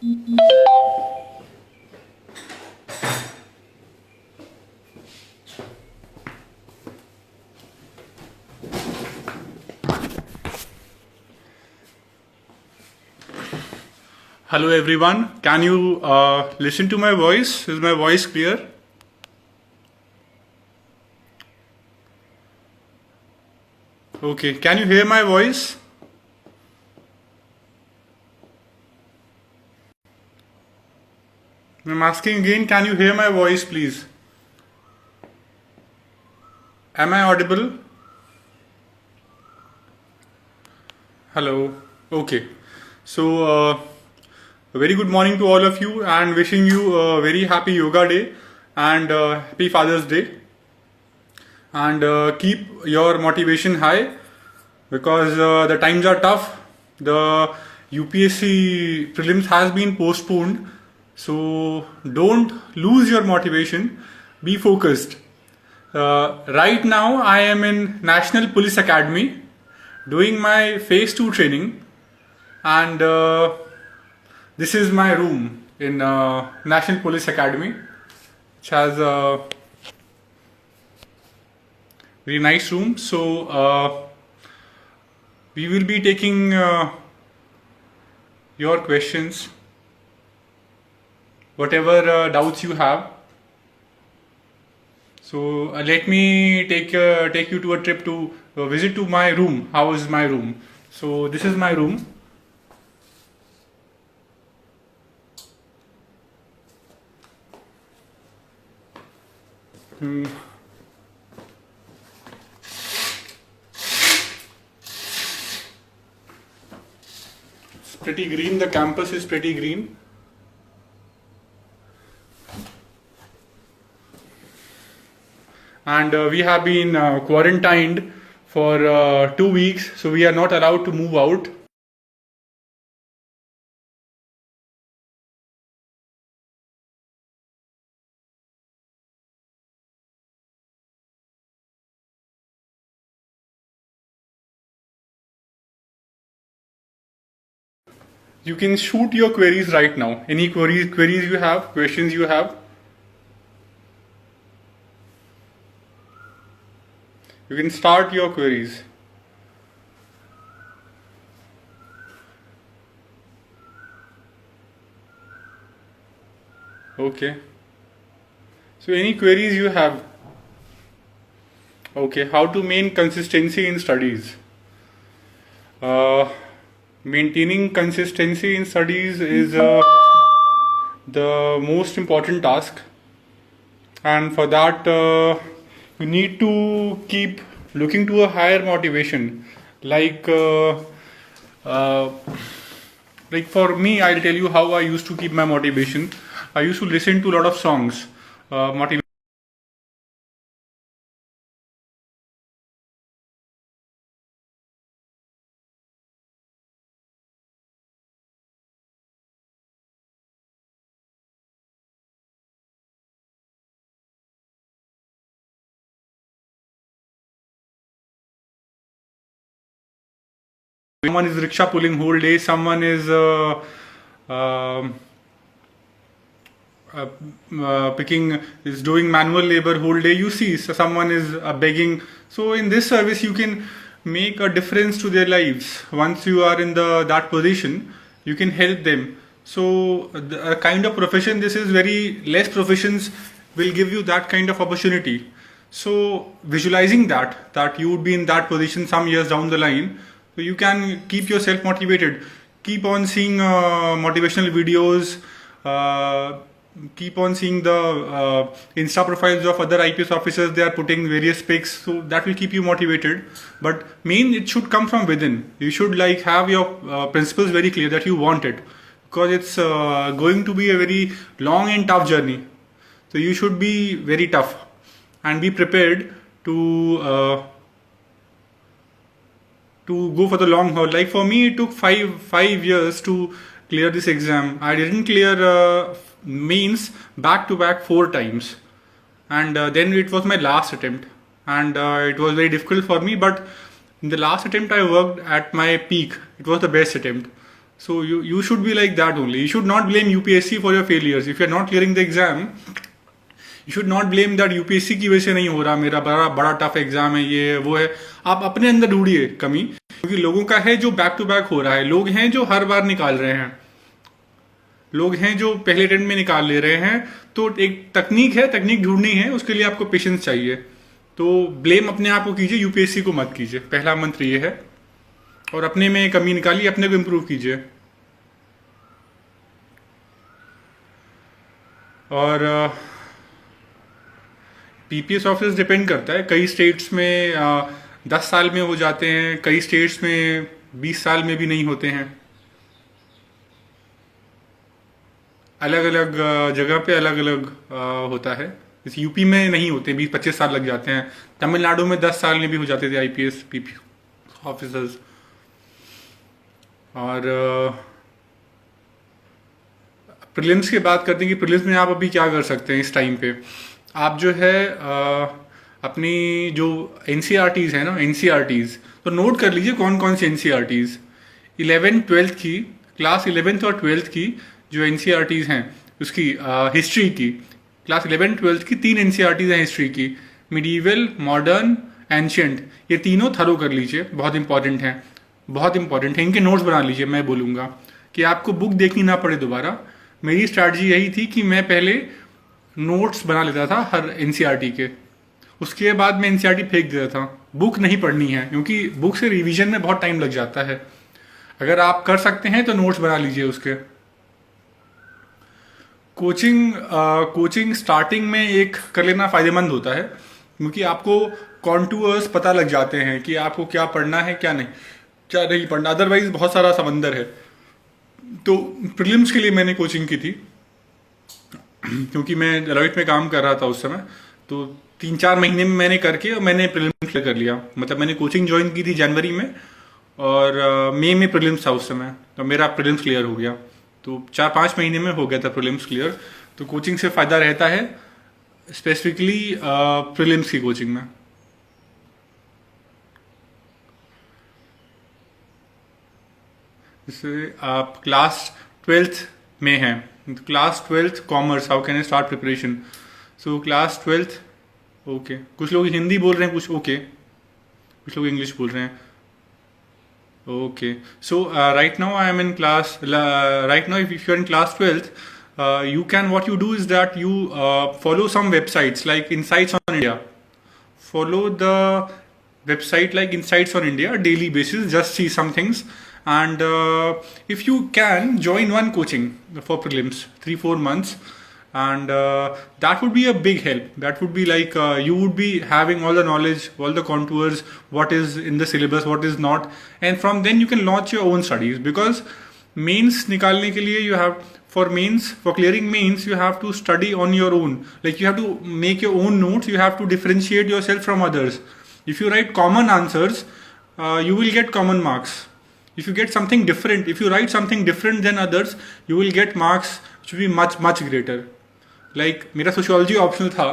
Hello everyone, can you listen to my voice? Is my voice clear? Okay, can you hear my voice? I'm asking again, can you hear my voice please? Am I audible? Hello. Okay. So, a very good morning to all of you and wishing you a very happy Yoga Day and happy Father's Day. And keep your motivation high because the times are tough. The UPSC prelims has been postponed. So don't lose your motivation. Be focused. Right now I am in National Police Academy doing my phase 2 training, and this is my room in National Police Academy, which has a very nice room. So we will be taking your questions, whatever doubts you have. So let me take you to a trip to visit to my room. How is my room? So this is my room. It's pretty green. The campus is pretty green. And we have been quarantined for 2 weeks, so we are not allowed to move out. You can shoot your queries right now. Any queries you have, questions you have. You can start your queries. Okay. So any queries you have? Okay. How to maintain consistency in studies? Maintaining consistency in studies is the most important task, and for that you need to keep looking to a higher motivation. Like for me, I'll tell you how I used to keep my motivation. I used to listen to a lot of songs, someone is rickshaw pulling whole day, someone is picking is doing manual labor whole day. You see, so someone is begging. So in this service you can make a difference to their lives. Once you are in that position, you can help them. So the kind of profession this is, very less professions will give you that kind of opportunity. So visualizing that you would be in that position some years down the line, so you can keep yourself motivated. Keep on seeing motivational videos. Keep on seeing the Insta profiles of other IPS officers. They are putting various pics, so that will keep you motivated. But it should come from within. You should have your principles very clear that you want it, because it's going to be a very long and tough journey. So you should be very tough and be prepared to go for the long haul. Like for me, it took five years to clear this exam. I didn't clear mains back to back 4 times, and then it was my last attempt, and it was very difficult for me. But in the last attempt, I worked at my peak. It was the best attempt. So you should be like that only. You should not blame UPSC for your failures. If you are not clearing the exam, you should not blame that UPSC की वजह से नहीं हो रहा, मेरा बड़ा बड़ा tough exam है, ये वो है. आप अपने अंदर ढूंढिए कमी, क्योंकि लोगों का है जो बैक टू बैक हो रहा है. लोग हैं जो हर बार निकाल रहे हैं, लोग हैं जो पहले अटेम्प्ट में निकाल ले रहे हैं. तो एक तकनीक है, तकनीक ढूंढनी है, उसके लिए आपको पेशेंस चाहिए. तो ब्लेम अपने आप को कीजिए, यूपीएससी को मत कीजिए. पहला मंत्र ये है. और अपने में कमी निकालिए, अपने को इम्प्रूव कीजिए. और पीपीएस ऑफिस डिपेंड करता है. कई स्टेट्स में 10 साल में हो जाते हैं, कई स्टेट्स में 20 साल में भी नहीं होते हैं. अलग अलग जगह पे अलग अलग होता है. जैसे यूपी में नहीं होते, 20-25 साल लग जाते हैं. तमिलनाडु में 10 साल में भी हो जाते थे आईपीएस पीपीएस ऑफिसर्स. और प्रीलिम्स की बात करते हैं कि प्रीलिम्स में आप अभी क्या कर सकते हैं. इस टाइम पे आप जो है अपनी जो एनसीईआरटीज है ना, एनसीईआरटीज तो नोट कर लीजिए कौन कौन सी एनसीईआरटीज. 11th-12th की, क्लास 11th और 12th की जो एनसीईआरटीज हैं, उसकी हिस्ट्री की, क्लास 11th-12th की 3 एनसीईआरटीज हैं हिस्ट्री की. Medieval, modern, ancient. ये तीनों थरो कर लीजिए, बहुत इंपॉर्टेंट हैं, बहुत इंपॉर्टेंट है. इनके नोट्स बना लीजिए. मैं बोलूँगा कि आपको बुक देखनी ना पड़े दोबारा. मेरी स्ट्रैटेजी यही थी कि मैं पहले नोट्स बना लेता था हर एनसीईआरटी के, उसके बाद मैं एनसीईआरटी फेंक देता था. बुक नहीं पढ़नी है, क्योंकि बुक से रिवीजन में बहुत टाइम लग जाता है. अगर आप कर सकते हैं तो नोट्स बना लीजिए उसके. कोचिंग स्टार्टिंग में एक कर लेना फायदेमंद होता है, क्योंकि आपको कॉन्टूअर्स पता लग जाते हैं कि आपको क्या पढ़ना है, क्या नहीं पढ़ना. अदरवाइज बहुत सारा समंदर है. तो प्रीलिम्स के लिए मैंने कोचिंग की थी, क्योंकि मैं डेलॉइट में काम कर रहा था उस समय. तो 3-4 महीने में मैंने करके और मैंने प्रीलिम्स क्लियर कर लिया. मतलब मैंने कोचिंग ज्वाइन की थी जनवरी में, और मई में प्रीलिम्स था उस समय, तो मेरा प्रीलिम्स क्लियर हो गया. तो 4-5 महीने में हो गया था प्रीलिम्स क्लियर. तो कोचिंग से फ़ायदा रहता है, स्पेसिफिकली प्रीलिम्स की कोचिंग में. जैसे आप क्लास 12th में हैं, class 12th commerce, how can I start preparation. So class 12th, okay. कुछ लोग हिंदी बोल रहे हैं, कुछ ओके, कुछ लोग इंग्लिश बोल रहे हैं. Okay, so right now I am in class. Right now, if you are in class 12th, what you do is that you follow some websites like Insights on India. Follow the website like Insights on India daily basis. Just see some things, and if you can join one coaching for prelims, 3-4 months. And that would be a big help. That would be like you would be having all the knowledge, all the contours, what is in the syllabus, what is not, and from then you can launch your own studies. Because mains निकालने के लिए you have, for clearing mains you have to study on your own. Like you have to make your own notes. You have to differentiate yourself from others. If you write common answers, you will get common marks. If you get something different, if you write something different than others, you will get marks which will be much greater. Like मेरा sociology optional था,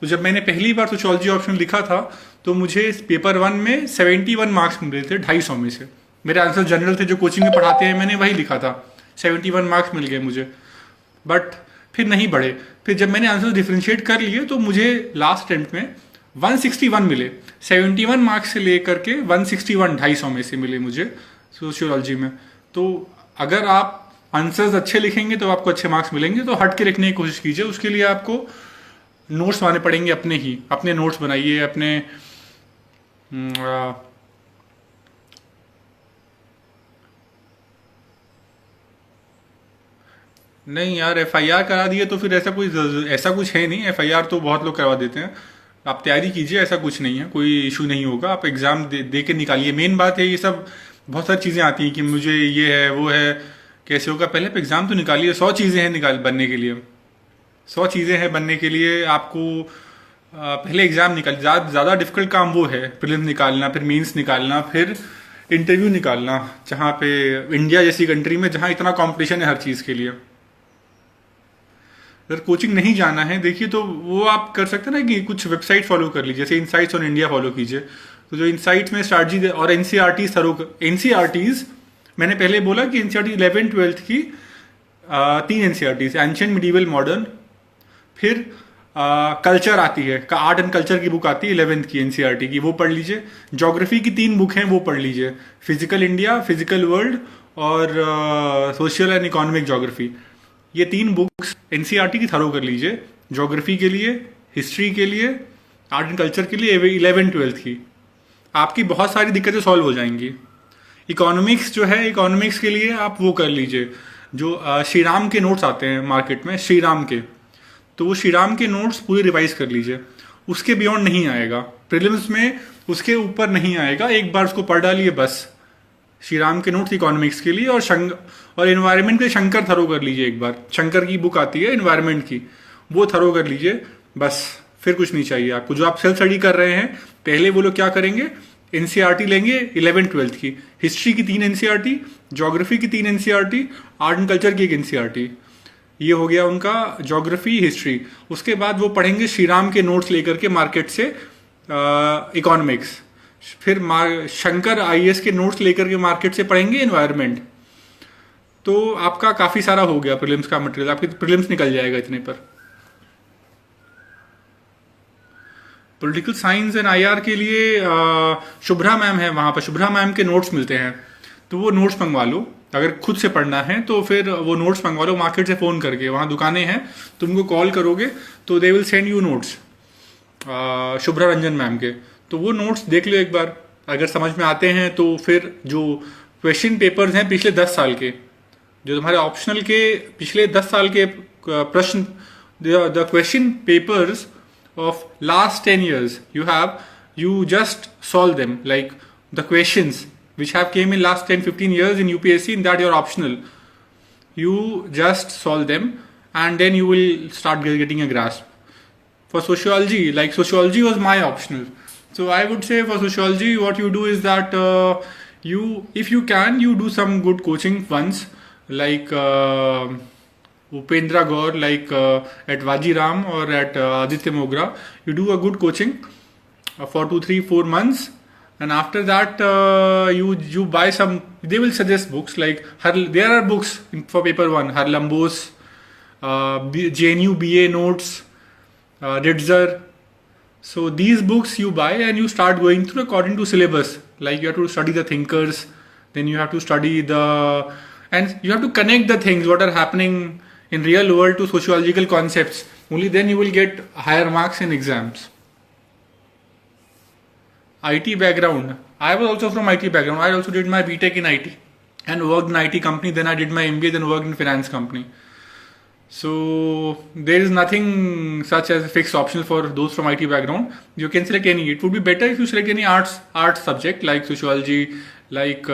तो जब मैंने पहली बार sociology optional लिखा था तो मुझे पेपर 1 में 71 मार्क्स मिले थे 250 में से. मेरे आंसर जनरल थे जो कोचिंग में पढ़ाते हैं, मैंने वही लिखा था. 71 मार्क्स मिल गए मुझे, बट फिर नहीं बढ़े. फिर जब मैंने आंसर डिफ्रेंशिएट कर लिए तो मुझे लास्ट अटेम्प्ट में 161 मिले. 71 मार्क्स से लेकर के 161 250 में से मिले मुझे सोशियोलॉजी में. तो अगर आप आंसर्स अच्छे लिखेंगे तो आपको अच्छे मार्क्स मिलेंगे. तो हट के लिखने की कोशिश कीजिए. उसके लिए आपको नोट्स बनाने पड़ेंगे, अपने नोट्स बनाइए, अपने नहीं यार, एफआईआर करा दिए तो फिर ऐसा कुछ है नहीं. एफआईआर तो बहुत लोग करवा देते हैं. आप तैयारी कीजिए, ऐसा कुछ नहीं है, कोई इशू नहीं होगा. आप एग्जाम दे के निकालिए. मेन बात है, ये सब बहुत सारी चीज़ें आती हैं कि मुझे ये है वो है, कैसे होगा. पहले एग्जाम तो निकालिए. 100 चीज़ें हैं बनने के लिए, 100 चीज़ें हैं बनने के लिए. आपको पहले एग्जाम निकालिए. ज़्यादा डिफिकल्ट काम वो है, प्रीलिम्स निकालना, फिर मेंस निकालना, फिर इंटरव्यू निकालना, जहाँ पे इंडिया जैसी कंट्री में जहाँ इतना कंपटीशन है हर चीज़ के लिए. अगर कोचिंग नहीं जाना है, देखिए, तो वो आप कर सकते हैं ना कि कुछ वेबसाइट फॉलो कर लीजिए. जैसे इनसाइट्स ऑन इंडिया फॉलो कीजिए. तो जो इनसाइट्स में स्ट्रैटेजी और एनसीईआरटीज मैंने पहले बोला कि एनसीईआरटी 11 12th की 3 एनसीईआरटी, एंशिएंट, मिडीवल, मॉडर्न। फिर कल्चर आती है, आर्ट एंड कल्चर की बुक आती है 11th की एनसीईआरटी की, वो पढ़ लीजिए। ज्योग्राफी की 3 बुक हैं, वो पढ़ लीजिए, फिजिकल इंडिया, फिजिकल वर्ल्ड और सोशल एंड इकोनॉमिक ज्योग्राफी। ये 3 बुक्स एनसीईआरटी की थरो कर लीजिए, ज्योग्राफी के लिए, हिस्ट्री के लिए, आर्ट एंड कल्चर के लिए 11 12th की। आपकी बहुत सारी दिक्कतें सॉल्व हो जाएंगी। इकोनॉमिक्स जो है, इकोनॉमिक्स के लिए आप वो कर लीजिए, जो श्रीराम के नोट्स आते हैं मार्केट में, श्रीराम के, तो वो श्रीराम के नोट्स पूरे रिवाइज कर लीजिए। उसके बियॉन्ड नहीं आएगा प्रीलिम्स में, उसके ऊपर नहीं आएगा, एक बार उसको पढ़ डालिए बस। श्रीराम के नोट्स इकोनॉमिक्स के लिए, और एनवायरनमेंट के शंकर थरो कर लीजिए एक बार। शंकर की बुक आती है एनवायरनमेंट की, वो थरो कर लीजिए बस। फिर कुछ नहीं चाहिए आपको। जो आप सेल्फ स्टडी कर रहे हैं, पहले वो लोग क्या करेंगे, एनसीईआरटी लेंगे 11 12th की, हिस्ट्री की 3 एनसीईआरटी, ज्योग्राफी की 3 एनसीईआरटी, आर्ट एंड कल्चर की 1 एनसीईआरटी। ये हो गया उनका ज्योग्राफी, हिस्ट्री। उसके बाद वो पढ़ेंगे श्रीराम के नोट्स लेकर के मार्केट से इकोनॉमिक्स। फिर शंकर आईएएस के नोट्स लेकर के मार्केट से पढ़ेंगे एनवायरनमेंट। तो आपका काफी सारा हो गया प्रीलिम्स का मटेरियल, आपके प्रीलिम्स निकल जाएगा इतने पर। पॉलिटिकल साइंस एंड आईआर के लिए शुभ्रा मैम है, वहां पर शुभ्रा मैम के नोट्स मिलते हैं, तो वो नोट्स मंगवा लो। अगर खुद से पढ़ना है तो फिर वो नोट्स मंगवा लो मार्केट से फोन करके, वहां दुकानें हैं, तुमको कॉल करोगे तो they will send you notes Shubhra Ranjan ma'am के। तो वो नोट्स देख लो एक बार, अगर समझ में आते हैं तो फिर जो क्वेश्चन पेपर्स हैं पिछले 10 साल के, जो तुम्हारे ऑप्शनल के पिछले 10 साल के प्रश्न, the question papers of last 10 years, you just solve them, like the questions which have came in last 10-15 years in UPSC, in that you're optional, you just solve them and then you will start getting a grasp. For sociology, like sociology was my optional, so I would say for sociology what you do is that if you can, you do some good coaching once, like Upendra Gaur, like at Vajiram or at Aditya Mogra, you do a good coaching for 2 3 4 months, and after that you buy some, they will suggest books like there are books for paper 1, Harlan Bose, JNU BA notes, Ritzer. So these books you buy and you start going through according to syllabus, like you have to study the thinkers, then you have to study and you have to connect the things what are happening in real world to sociological concepts. Only then you will get higher marks in exams. IT background. I was also from IT background. I also did my BTech in IT and worked in IT company. Then I did my MBA, then worked in finance company. So there is nothing such as a fixed option for those from IT background. You can select any. It would be better if you select any arts subject like sociology, like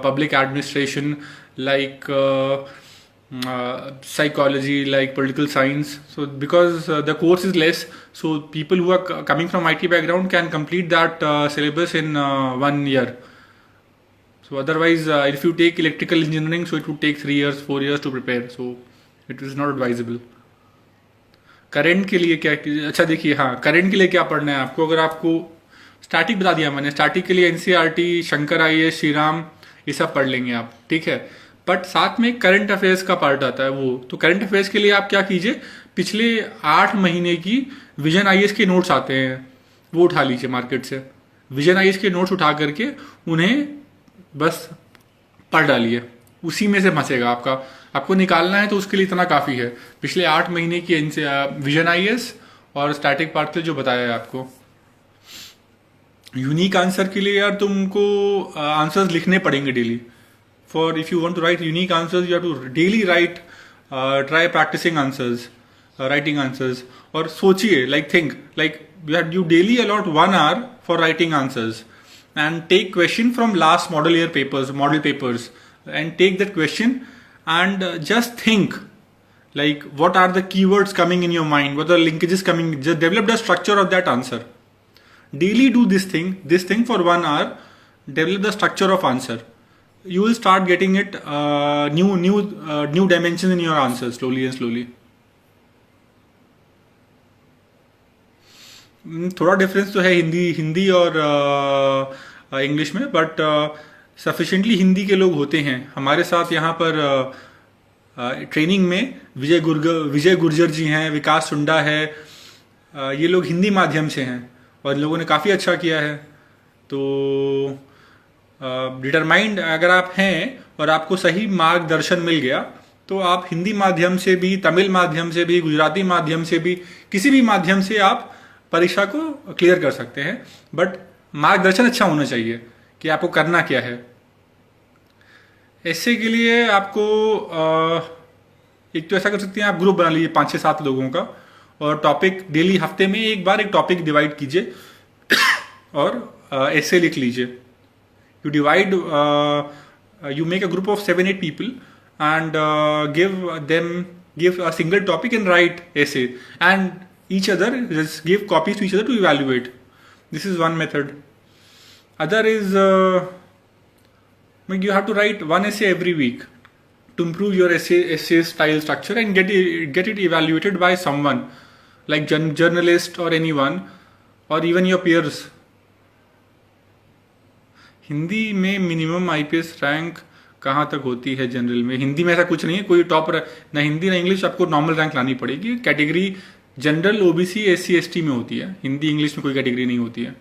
public administration, like psychology, like political science. So because the course is less, so people who are coming from IT background can complete that syllabus in 1 year. So otherwise if you take electrical engineering, so it would take 3 years 4 years to prepare, so it is not advisable. Current के लिए क्या, अच्छा देखिए, हाँ current के लिए क्या पढ़ना है आपको, अगर आपको स्टैटिक बता दिया मैंने, स्टैटिक के लिए एनसीईआरटी, शंकर आईएएस, श्रीराम, ये सब पढ़ लेंगे आप, ठीक है। बट साथ में करंट अफेयर्स का पार्ट आता है वो, तो करंट अफेयर्स के लिए आप क्या कीजिए, पिछले 8 महीने की विजन आईएएस के नोट्स आते हैं, वो उठा लीजिए मार्केट से। विजन आईएएस के नोट्स उठा करके उन्हें बस पढ़ डालिए, उसी में से बचेगा आपका। आपको निकालना है तो उसके लिए इतना काफी है, पिछले 8 महीने की विजन आईएएस और स्टैटिक पार्ट के लिए जो बताया है आपको। यूनिक आंसर के लिए यार तुमको आंसर्स लिखने पड़ेंगे daily. For if you want to write unique answers, you have to daily write, try practicing answers, writing answers. और सोचिए, like think, like you daily allot 1 hour for writing answers and take question from last model papers and take that question and just think like what are the keywords coming in your mind, what are the linkages coming, just develop the structure of that answer. Daily do this thing for 1 hour, develop the structure of answer. You will start getting it new dimensions in your answer slowly and slowly. थोड़ा difference तो है हिंदी और English में, but sufficiently Hindi के लोग होते हैं हमारे साथ यहाँ पर। ट्रेनिंग में विजय गुर्जर जी हैं, विकास सुंडा है, ये लोग हिंदी माध्यम से हैं और इन लोगों ने काफ़ी अच्छा किया है। तो डिटरमाइंड अगर आप हैं और आपको सही मार्गदर्शन मिल गया तो आप हिंदी माध्यम से भी, तमिल माध्यम से भी, गुजराती माध्यम से भी, किसी भी माध्यम से आप परीक्षा को क्लियर कर सकते हैं। बट मार्गदर्शन अच्छा होना चाहिए कि आपको करना क्या है। ऐसे के लिए आपको एक तो ऐसा कर सकते हैं, आप ग्रुप बना लीजिए 5 से 7 लोगों का और टॉपिक डेली, हफ्ते में एक बार एक टॉपिक डिवाइड कीजिए और ऐसे लिख लीजिए। You divide, you make a group of 7-8 people and give a single topic and write essay, and each other just give copies to each other to evaluate. This is one method. Other is you have to write one essay every week to improve your essay style structure and get it evaluated by someone like journalist or anyone or even your peers. Hindi में minimum IPS rank कहाँ तक होती है general में? हिंदी में ऐसा कुछ नहीं है, कोई टॉप ना हिंदी ना इंग्लिश, आपको नॉर्मल रैंक लानी पड़ेगी। Category general, OBC, SC, ST में होती है, हिंदी इंग्लिश में कोई कैटेगरी नहीं होती है।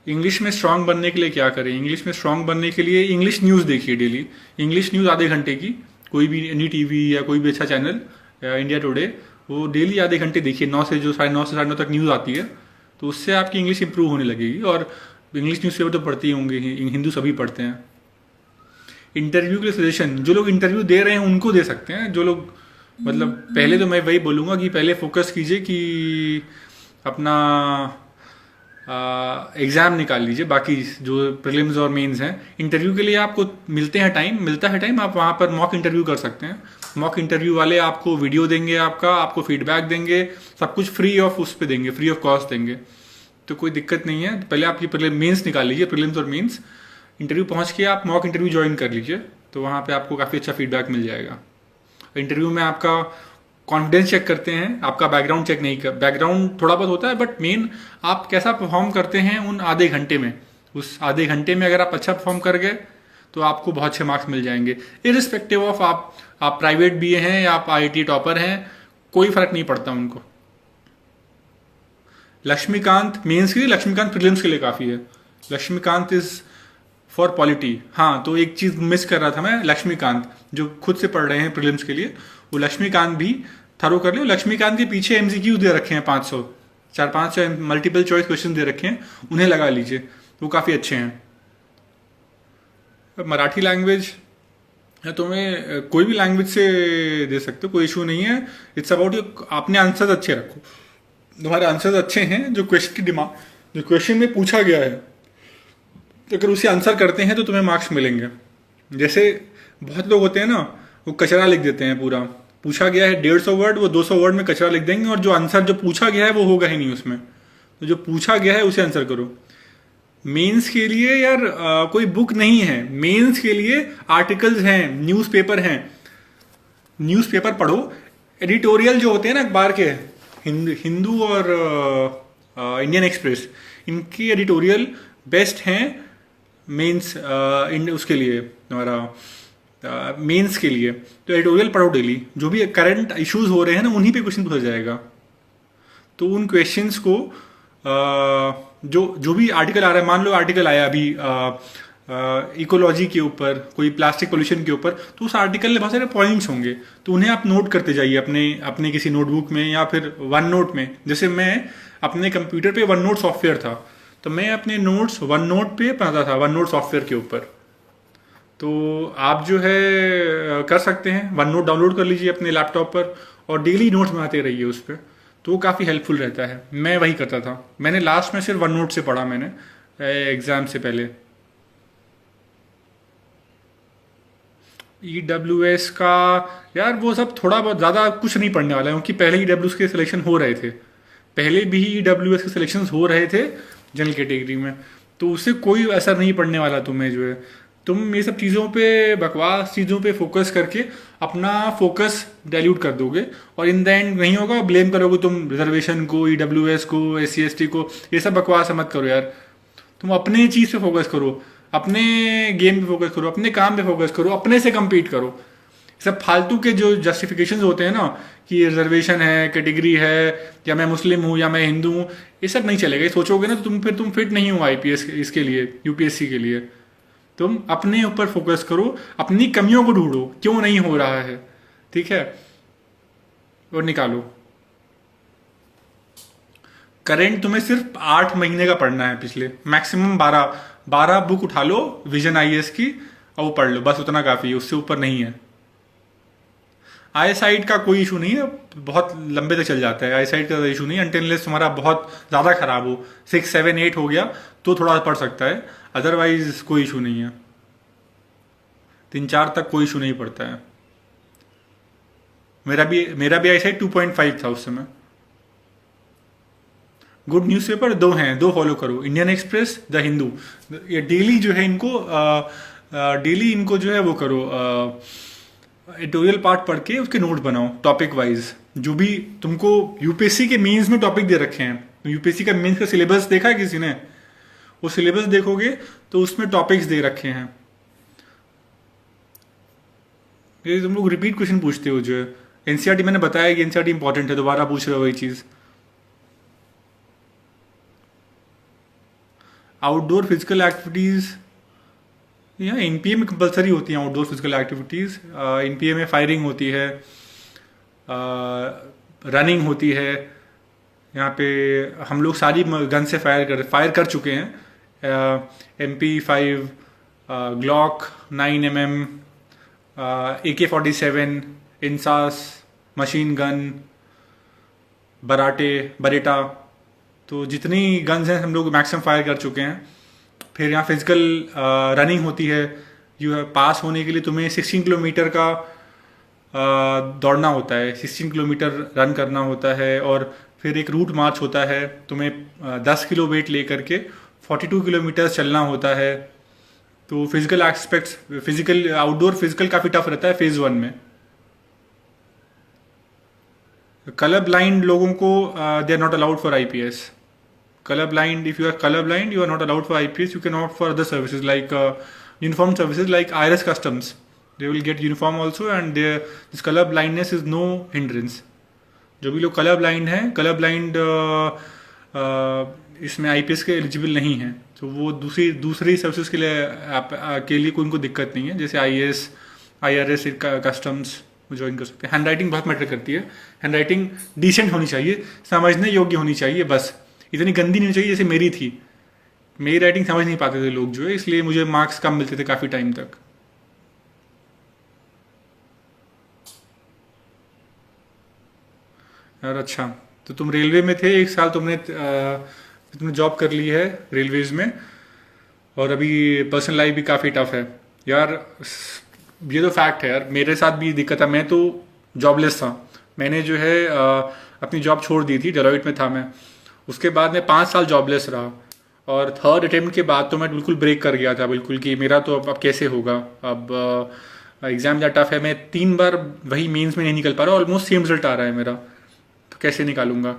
इंग्लिश में स्ट्रांग बनने के लिए क्या करें? इंग्लिश में स्ट्रांग बनने के लिए इंग्लिश न्यूज़ देखिए डेली। इंग्लिश न्यूज़ आधे घंटे की, कोई भी एनी टीवी या कोई भी अच्छा चैनल, इंडिया टुडे, वो डेली आधे घंटे देखिए। 9 से 9:30 तक न्यूज़ आती है, तो उससे आपकी इंग्लिश इंप्रूव होने लगेगी। और इंग्लिश न्यूज़पेपर तो पढ़ते ही होंगे, हिंदू सभी पढ़ते हैं। इंटरव्यू के लिए सजेशन, जो लोग इंटरव्यू दे रहे हैं उनको दे सकते हैं। जो लोग मतलब, पहले तो मैं वही बोलूँगा कि पहले फोकस कीजिए कि अपना एग्ज़ाम निकाल लीजिए। बाकी जो प्रीलिम्स और मेंस हैं, इंटरव्यू के लिए आपको मिलता है टाइम, आप वहाँ पर मॉक इंटरव्यू कर सकते हैं। मॉक इंटरव्यू वाले आपको वीडियो देंगे, आपको फीडबैक देंगे, सब कुछ फ्री ऑफ उस पर देंगे, फ्री ऑफ कॉस्ट देंगे, तो कोई दिक्कत नहीं है। पहले आपकी मेंस निकाल लीजिए, प्रीलिम्स और मेंस। इंटरव्यू पहुँच के आप मॉक इंटरव्यू ज्वाइन कर लीजिए, तो वहाँ पे आपको काफ़ी अच्छा फीडबैक मिल जाएगा। इंटरव्यू में आपका कॉन्फिडेंस चेक करते हैं, आपका बैकग्राउंड चेक नहीं कर, बैकग्राउंड थोड़ा बहुत होता है, बट मेन आप कैसा परफॉर्म करते हैं उन आधे घंटे में। उस आधे घंटे में अगर आप अच्छा परफॉर्म कर गए तो आपको बहुत अच्छे मार्क्स मिल जाएंगे। इरिस्पेक्टिव ऑफ आप प्राइवेट बीए हैं या आप आईआईटी टॉपर हैं, कोई फर्क नहीं पड़ता उनको। लक्ष्मीकांत मेंस के लिए, लक्ष्मीकांत प्रीलिम्स के लिए काफ़ी है। Lakshmikant is for polity. हाँ, तो एक चीज़ मिस कर रहा था मैं, लक्ष्मीकांत जो खुद से पढ़ रहे हैं प्रीलिम्स के लिए, वो लक्ष्मीकांत भी थरो कर लो। लक्ष्मीकांत के पीछे एमसीक्यू दे रखे हैं 500, 4-5 मल्टीपल चॉइस क्वेश्चन दे रखे हैं, उन्हें लगा लीजिए, वो काफ़ी अच्छे हैं। मराठी लैंग्वेज या तुम्हें कोई भी लैंग्वेज से दे सकते हो, कोई इशू नहीं है। इट्स अबाउट आपने आंसर्स अच्छे रखो, तुम्हारे आंसर्स अच्छे हैं, जो क्वेश्चन में पूछा गया है, तो अगर उसे आंसर करते हैं तो तुम्हें मार्क्स मिलेंगे। जैसे बहुत लोग होते हैं ना, वो कचरा लिख देते हैं, पूरा पूछा गया है 150 वर्ड, वो 200 वर्ड में कचरा लिख देंगे, और जो आंसर जो पूछा गया है वो होगा ही नहीं उसमें। तो जो पूछा गया है उसे आंसर करो। मेंस के लिए यार कोई बुक नहीं है, मेंस के लिए आर्टिकल्स हैं, न्यूज़पेपर हैं, न्यूज़पेपर पढ़ो। एडिटोरियल जो होते हैं ना अखबार के, हिंदू और इंडियन एक्सप्रेस, इनकी एडिटोरियल बेस्ट हैं मेंस, उसके लिए तुम्हारा मेंस के लिए। तो एडिटोरियल पढ़ो डेली, जो भी करंट इश्यूज हो रहे हैं ना उन्हीं पे क्वेश्चन पूछा जाएगा। तो उन क्वेश्चंस को जो भी आर्टिकल आ रहा है, मान लो आर्टिकल आया अभी इकोलॉजी के ऊपर, कोई प्लास्टिक पोल्यूशन के ऊपर, तो उस आर्टिकल में बहुत सारे पॉइंट्स होंगे, तो उन्हें आप नोट करते जाइए अपने किसी नोटबुक में या फिर वन नोट में। जैसे मैं अपने कंप्यूटर पे वन नोट सॉफ्टवेयर था, तो मैं अपने नोट्स वन नोट पे बनाता था, वन नोट सॉफ्टवेयर के ऊपर। तो आप जो है कर सकते हैं, वन नोट डाउनलोड कर लीजिए अपने लैपटॉप पर और डेली नोट्स बनाते रहिए उस पर, तो वो काफ़ी हेल्पफुल रहता है। मैं वही करता था। मैंने लास्ट में सिर्फ वन नोट से पढ़ा, मैंने एग्ज़ाम से पहले। EWS का यार वो सब थोड़ा बहुत, ज़्यादा कुछ नहीं पढ़ने वाला है, क्योंकि पहले EWS के सिलेक्शन हो रहे थे, पहले भी EWS के सिलेक्शन हो रहे थे जनरल कैटेगरी में, तो उससे कोई असर नहीं पड़ने वाला तुम्हें। जो है तुम ये सब चीज़ों पे, बकवास चीज़ों पे फोकस करके अपना फोकस डाइल्यूट कर दोगे, और इन द एंड नहीं होगा, ब्लेम करोगे तुम रिजर्वेशन को, EWS को, SC ST को। ये सब बकवास मत करो यार। तुम अपने चीज पे फोकस करो, अपने गेम पे फोकस करो, अपने काम पे फोकस करो, अपने से compete करो। सब फालतू के जो जस्टिफिकेशंस होते हैं ना कि रिजर्वेशन है, कैटेगरी है, या मैं मुस्लिम हूँ या मैं हिंदू हूँ, ये सब नहीं चलेगा। ये सोचोगे ना तो तुम फिट नहीं हो आईपीएस इसके लिए, यूपीएससी के लिए। तुम अपने ऊपर फोकस करो, अपनी कमियों को ढूंढो, क्यों नहीं हो रहा है, ठीक है, और निकालो। करंट तुम्हें सिर्फ 8 महीने का पढ़ना है, पिछले मैक्सिमम 12 बुक उठा लो विजन आईएएस की, और वो पढ़ लो, बस उतना काफी है, उससे ऊपर नहीं है। आई साइड का कोई इशू नहीं है, बहुत लंबे तक चल जाता है। आई साइड का इशू नहीं, अनटिल तुम्हारा बहुत ज्यादा खराब हो, 6, 7, 8 हो गया तो थोड़ा पड़ सकता है, अदरवाइज कोई इशू नहीं है। 3, 4 तक कोई इशू नहीं पड़ता है। मेरा भी आई साइड 2.5 था उस समय। गुड न्यूज़पेपर दो हैं, दो फॉलो करो, इंडियन एक्सप्रेस, द हिंदू। ये डेली जो है इनको डेली इनको जो है वो करो, एडिटोरियल पार्ट पढ़ के उसके नोट बनाओ टॉपिक वाइज। जो भी तुमको यूपीएससी के मेंस में टॉपिक दे रखे हैं, यूपीएससी का मेंस का सिलेबस देखा है किसी ने? वो सिलेबस देखोगे तो उसमें टॉपिक्स दे रखे हैं। ये तुम लोग रिपीट क्वेश्चन पूछते हो, जो है एनसीईआरटी मैंने बताया कि एनसीईआरटी इंपॉर्टेंट है, दोबारा पूछ रहे हो वही चीज। आउटडोर फिजिकल एक्टिविटीज, यहाँ एनपीए में कंपलसरी होती हैं आउटडोर फिजिकल एक्टिविटीज। एनपीए में फायरिंग होती है, रनिंग होती है। यहाँ पे हम लोग सारी गन से फायर कर चुके हैं। MP5, Glock 9mm, AK-47, INSAS, machine gun, Bareta, तो जितनी गन्स हैं हम लोग मैक्सिमम फायर कर चुके हैं। फिर यहाँ फिजिकल रनिंग होती है। पास होने के लिए तुम्हें 16 किलोमीटर का दौड़ना होता है, 16 किलोमीटर रन करना होता है, और फिर एक रूट मार्च होता है। तुम्हें 10 किलो वेट लेकर के 42 किलोमीटर चलना होता है। तो physical aspects, physical outdoor physical काफ़ी टफ रहता है फेज 1 में। कलर ब्लाइंड लोगों को they are not allowed for IPS. color blind, if you are color blind, you are not allowed for IPS. You can opt for other services like uniform services like IRS Customs. They will get uniform also, and this color blindness is no hindrance. जो भी लोग colour blind हैं, colour blind इसमें IPS के eligible नहीं है, तो वो दूसरी सर्विसेज के लिए कोई उनको दिक्कत नहीं है, जैसे आईएएस, आईआरएस, कस्टम्स ज्वाइन कर सकते हैं। हैंड राइटिंग बहुत मैटर करती है। हैंड राइटिंग डिसेंट होनी चाहिए, समझने योग्य होनी चाहिए, बस इतनी गंदी नहीं चाहिए जैसे मेरी थी। मेरी राइटिंग समझ नहीं पाते थे लोग, जो है, इसलिए मुझे मार्क्स कम मिलते थे काफ़ी टाइम तक। यार अच्छा, तो तुम रेलवे में थे 1 साल, तुमने जॉब कर ली है रेलवेज में, और अभी पर्सनल लाइफ भी काफ़ी टफ है यार। ये तो फैक्ट है यार, मेरे साथ भी दिक्कत है। मैं तो जॉबलेस था, मैंने जो है अपनी जॉब छोड़ दी थी, डेलोइट में था मैं। उसके बाद मैं 5 साल जॉबलेस रहा, और 3rd अटेम्प्ट के बाद तो मैं बिल्कुल ब्रेक कर गया था, बिल्कुल कि मेरा तो अब कैसे होगा। अब एग्ज़ाम ज़्यादा टफ है, मैं 3 बार वही मेंस में नहीं निकल पा रहा, ऑलमोस्ट सेम रिजल्ट आ रहा है मेरा, तो कैसे निकालूंगा।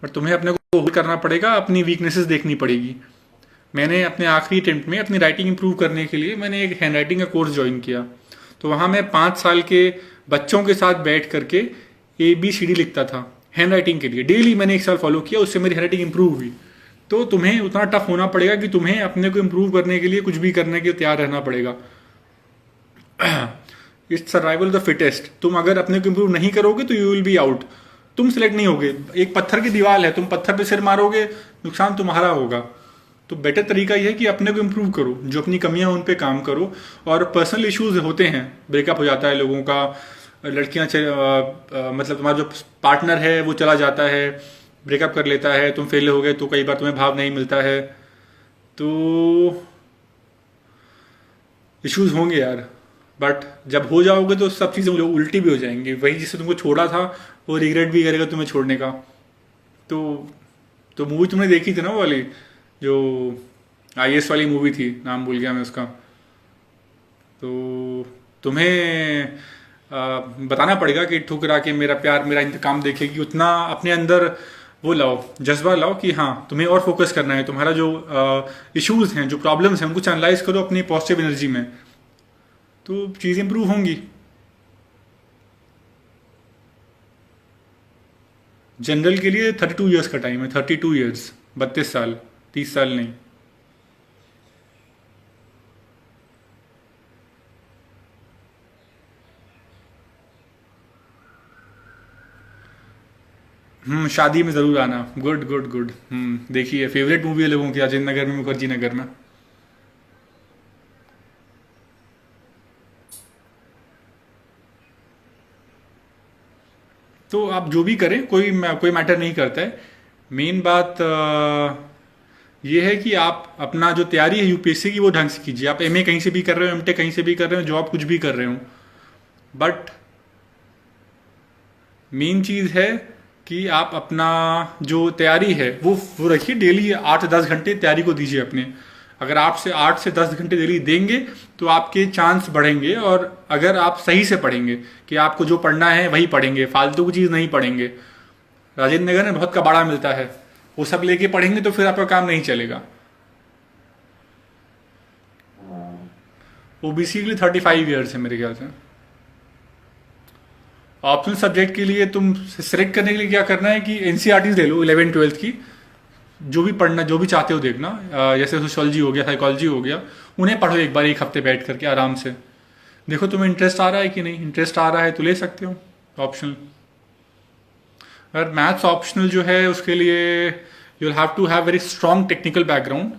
बट तुम्हें अपने को होल्ड करना पड़ेगा, अपनी वीकनेसेस देखनी पड़ेगी। मैंने अपने आखिरी अटेम्प्ट में अपनी राइटिंग इंप्रूव करने के लिए मैंने एक हैंड राइटिंग का कोर्स ज्वाइन किया। तो वहाँ मैं 5 साल के बच्चों के साथ बैठ करके ABCD लिखता था हैंड राइटिंग के लिए। डेली मैंने 1 साल फॉलो किया, उससे मेरी हैंड राइटिंग इंप्रूव हुई। तो तुम्हें उतना टफ होना पड़ेगा कि तुम्हें अपने को इंप्रूव करने के लिए कुछ भी करने के लिए तैयार रहना पड़ेगा। It's survival the fittest. तुम अगर अपने को इंप्रूव नहीं करोगे तो यू विल बी आउट, तुम सिलेक्ट नहीं होगे। एक पत्थर की दीवार है, तुम पत्थर पे सिर मारोगे, नुकसान तुम्हारा होगा। तो बेटर तरीका यह है कि अपने को इम्प्रूव करो, जो अपनी कमियां उन पे काम करो। और पर्सनल इश्यूज होते हैं, ब्रेकअप हो जाता है लोगों का, लड़कियां मतलब तुम्हारा जो पार्टनर है वो चला जाता है, ब्रेकअप कर लेता है, तुम फेल हो गए तो कई बार तुम्हें भाव नहीं मिलता है, तो इश्यूज होंगे यार। बट जब हो जाओगे तो सब चीज़ें उल्टी भी हो जाएंगी। वही जिससे तुमको छोड़ा था वो रिग्रेट भी करेगा तुम्हें छोड़ने का। तो मूवी तुमने देखी थी ना वो वाली, जो IAS वाली मूवी थी, नाम भूल गया मैं उसका। तो तुम्हें बताना पड़ेगा कि ठुकरा के मेरा प्यार मेरा इंतकाम देखेगी, उतना अपने अंदर वो लाओ, जज्बा लाओ कि हाँ तुम्हें और फोकस करना है, तुम्हारा जो इश्यूज हैं, जो प्रॉब्लम्स हैं, उनको एनालाइज करो अपनी पॉजिटिव एनर्जी में, तो चीज़ें इंप्रूव होंगी। जनरल के लिए 32 ईयर्स का टाइम है, 32 ईयर्स, 32 साल, 30 साल नहीं। शादी में ज़रूर आना। Good good good. देखिए फेवरेट मूवी है लोगों की अजय नगर में, मुखर्जी नगर में। तो आप जो भी करें, कोई मैटर नहीं करता है। मेन बात ये है कि आप अपना जो तैयारी है यूपीएससी की वो ढंग से कीजिए। आप एमए कहीं से भी कर रहे हो, एमटेक कहीं से भी कर रहे हो, जॉब कुछ भी कर रहे हो, बट मेन चीज़ है कि आप अपना जो तैयारी है वो रखिए। डेली 8 से 10 घंटे तैयारी को दीजिए अपने। अगर आप से 8 से 10 घंटे डेली देंगे तो आपके चांस बढ़ेंगे। और अगर आप सही से पढ़ेंगे कि आपको जो पढ़ना है वही पढ़ेंगे, फालतू की चीज़ नहीं पढ़ेंगे। राजेंद्र नगर में बहुत कबाड़ा मिलता है, वो सब लेके पढ़ेंगे तो फिर आपका काम नहीं चलेगा। ओबीसी के लिए 35 ईयर्स है मेरे ख्याल से। ऑप्शनल सब्जेक्ट के लिए तुम सिलेक्ट करने के लिए क्या करना है कि एनसीईआरटीज ले लो 11वीं 12वीं की, जो भी पढ़ना, जो भी चाहते हो देखना। जैसे सोशियोलॉजी हो गया, साइकोलॉजी हो गया, उन्हें पढ़ो एक बार, एक हफ्ते बैठ करके आराम से। देखो तुम्हें इंटरेस्ट आ रहा है कि नहीं। इंटरेस्ट आ रहा है तो ले सकते हो ऑप्शनल। अगर मैथ्स ऑप्शनल जो है उसके लिए you will have to have very strong technical background,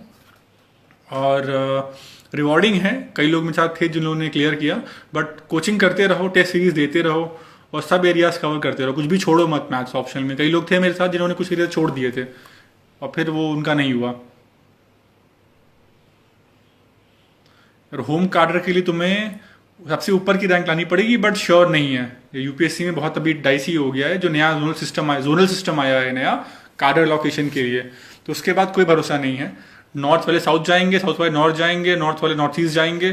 और रिवॉर्डिंग है। कई लोग मेरे साथ थे जिन लोगों ने क्लियर किया, बट कोचिंग करते रहो, टेस्ट सीरीज देते रहो, और सब एरियाज कवर करते रहो। कुछ भी छोड़ो मत मैथ्स ऑप्शनल में। कई लोग थे मेरे साथ जिन्होंने कुछ एरिया छोड़ दिए थे और फिर वो उनका नहीं हुआ। और होम कार्डर के लिए तुम्हें सबसे ऊपर की रैंक लानी पड़ेगी, बट श्योर नहीं है। यूपीएससी में बहुत अभी डाइसी हो गया है, जो नया जोनल सिस्टम आया है नया कार्डर लोकेशन के लिए, तो उसके बाद कोई भरोसा नहीं है। नॉर्थ वाले साउथ जाएंगे, साउथ वाले नॉर्थ जाएंगे, नॉर्थ वाले नॉर्थ ईस्ट जाएंगे।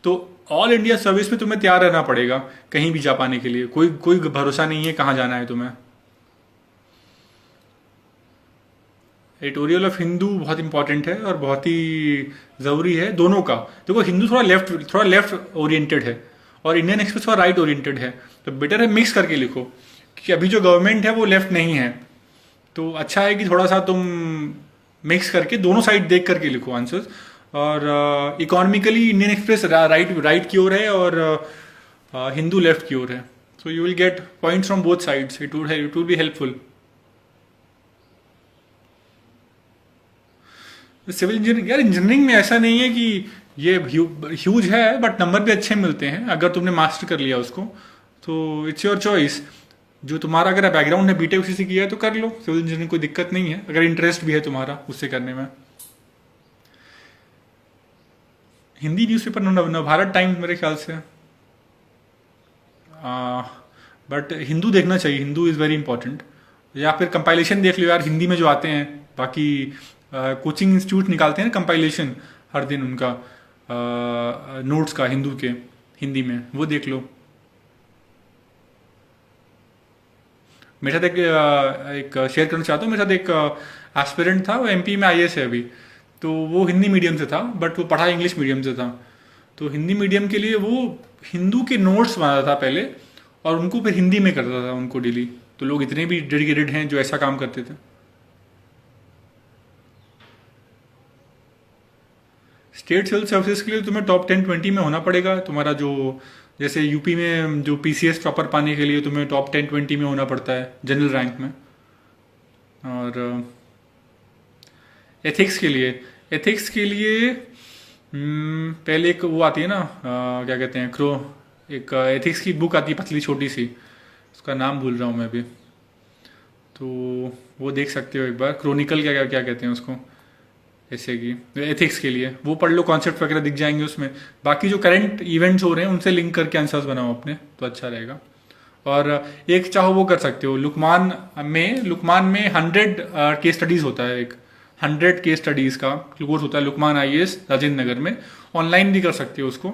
तो ऑल इंडिया सर्विस में तुम्हें तैयार रहना पड़ेगा कहीं भी जा पाने के लिए। कोई कोई भरोसा नहीं है कहाँ जाना है तुम्हें। एडिटोरियल ऑफ हिंदू बहुत इंपॉर्टेंट है और बहुत ही ज़रूरी है दोनों का। देखो हिंदू थोड़ा लेफ्ट ओरिएंटेड है और इंडियन एक्सप्रेस थोड़ा राइट ओरिएंटेड है, तो बेटर है मिक्स करके लिखो, क्योंकि अभी जो गवर्नमेंट है वो लेफ्ट नहीं है। तो अच्छा है कि थोड़ा सा तुम मिक्स करके दोनों साइड देख करके लिखो आंसर्स। और इकोनॉमिकली इंडियन एक्सप्रेस राइट की ओर है और हिंदू लेफ्ट की ओर है। So you will get points from both sides. It would be helpful. Civil engineering, यार इंजीनियरिंग में ऐसा नहीं है कि ये ह्यूज है, बट नंबर भी अच्छे मिलते हैं अगर तुमने मास्टर कर लिया उसको। तो इट्स योर चॉइस। जो तुम्हारा अगर बैकग्राउंड है, बीटेक उसी से किया है तो कर लो सिविल इंजीनियरिंग, कोई दिक्कत नहीं है अगर इंटरेस्ट भी है तुम्हारा उससे करने में। हिंदी न्यूज़पेपर नवभारत टाइम्स मेरे ख्याल से। बट हिंदू देखना चाहिए, हिंदू इज़ वेरी इंपॉर्टेंट। या फिर कंपाइलेशन देख लो यार, हिंदी में जो आते हैं। बाकी कोचिंग इंस्टीट्यूट निकालते हैं ना कंपाइलेशन हर दिन उनका, नोट्स का हिंदू के, हिंदी में, वो देख लो। मेरे साथ एक शेयर करना चाहता हूँ। मेरे साथ एक एस्पिरेंट था, वो एमपी में आईएएस है अभी। तो वो हिंदी मीडियम से था, बट वो पढ़ा इंग्लिश मीडियम से था। तो हिंदी मीडियम के लिए वो हिंदू के नोट्स बनाता था पहले, और उनको फिर हिंदी में करता था उनको डेली। तो लोग इतने भी डेडिकेटेड हैं जो ऐसा काम करते थे। स्टेट सिविल सर्विसेज के लिए तुम्हें टॉप 10-20 में होना पड़ेगा। तुम्हारा जो, जैसे यूपी में जो पीसीएस प्रॉपर पाने के लिए तुम्हें टॉप 10-20 में होना पड़ता है जनरल रैंक में। और एथिक्स के लिए पहले एक वो आती है ना, क्या कहते हैं, एक एथिक्स की बुक आती है पतली छोटी सी, उसका नाम भूल रहा हूँ मैं अभी। तो वो देख सकते हो एक बार, क्रोनिकल क्या क्या क्या कहते हैं उसको, ऐसे की एथिक्स के लिए वो पढ़ लो, कॉन्सेप्ट वगैरह दिख जाएंगे उसमें। बाकी जो करंट इवेंट्स हो रहे हैं उनसे लिंक करके आंसर्स बनाओ अपने, तो अच्छा रहेगा। और एक चाहो वो कर सकते हो, लुकमान में 100 केस स्टडीज होता है। एक 100 केस स्टडीज का कोर्स होता है लुकमान आईएएस राजेंद्र नगर में। ऑनलाइन भी कर सकते हो उसको,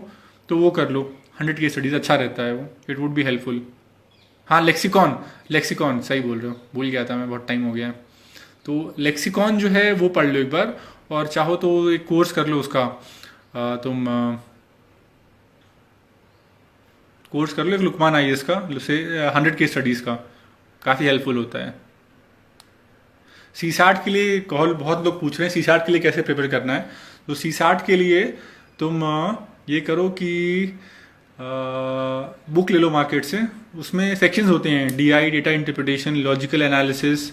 तो वो कर लो। 100 केस स्टडीज अच्छा रहता है वो, इट वुड बी हेल्पफुल। हाँ लेक्सिकॉन सही बोल रहे हो, भूल गया था मैं, बहुत टाइम हो गया है। तो लेक्सिकॉन जो है वो पढ़ लो एक बार, और चाहो तो एक कोर्स कर लो उसका। तुम कोर्स कर लो एक लुकमान आईएएस का, से 100 के स्टडीज़ का, काफ़ी हेल्पफुल होता है। सी सैट के लिए बहुत लोग पूछ रहे हैं सी सैट के लिए कैसे प्रिपेयर करना है। तो सी सैट के लिए तुम ये करो कि बुक ले लो मार्केट से, उसमें सेक्शंस होते हैं, DI data interpretation, logical analysis.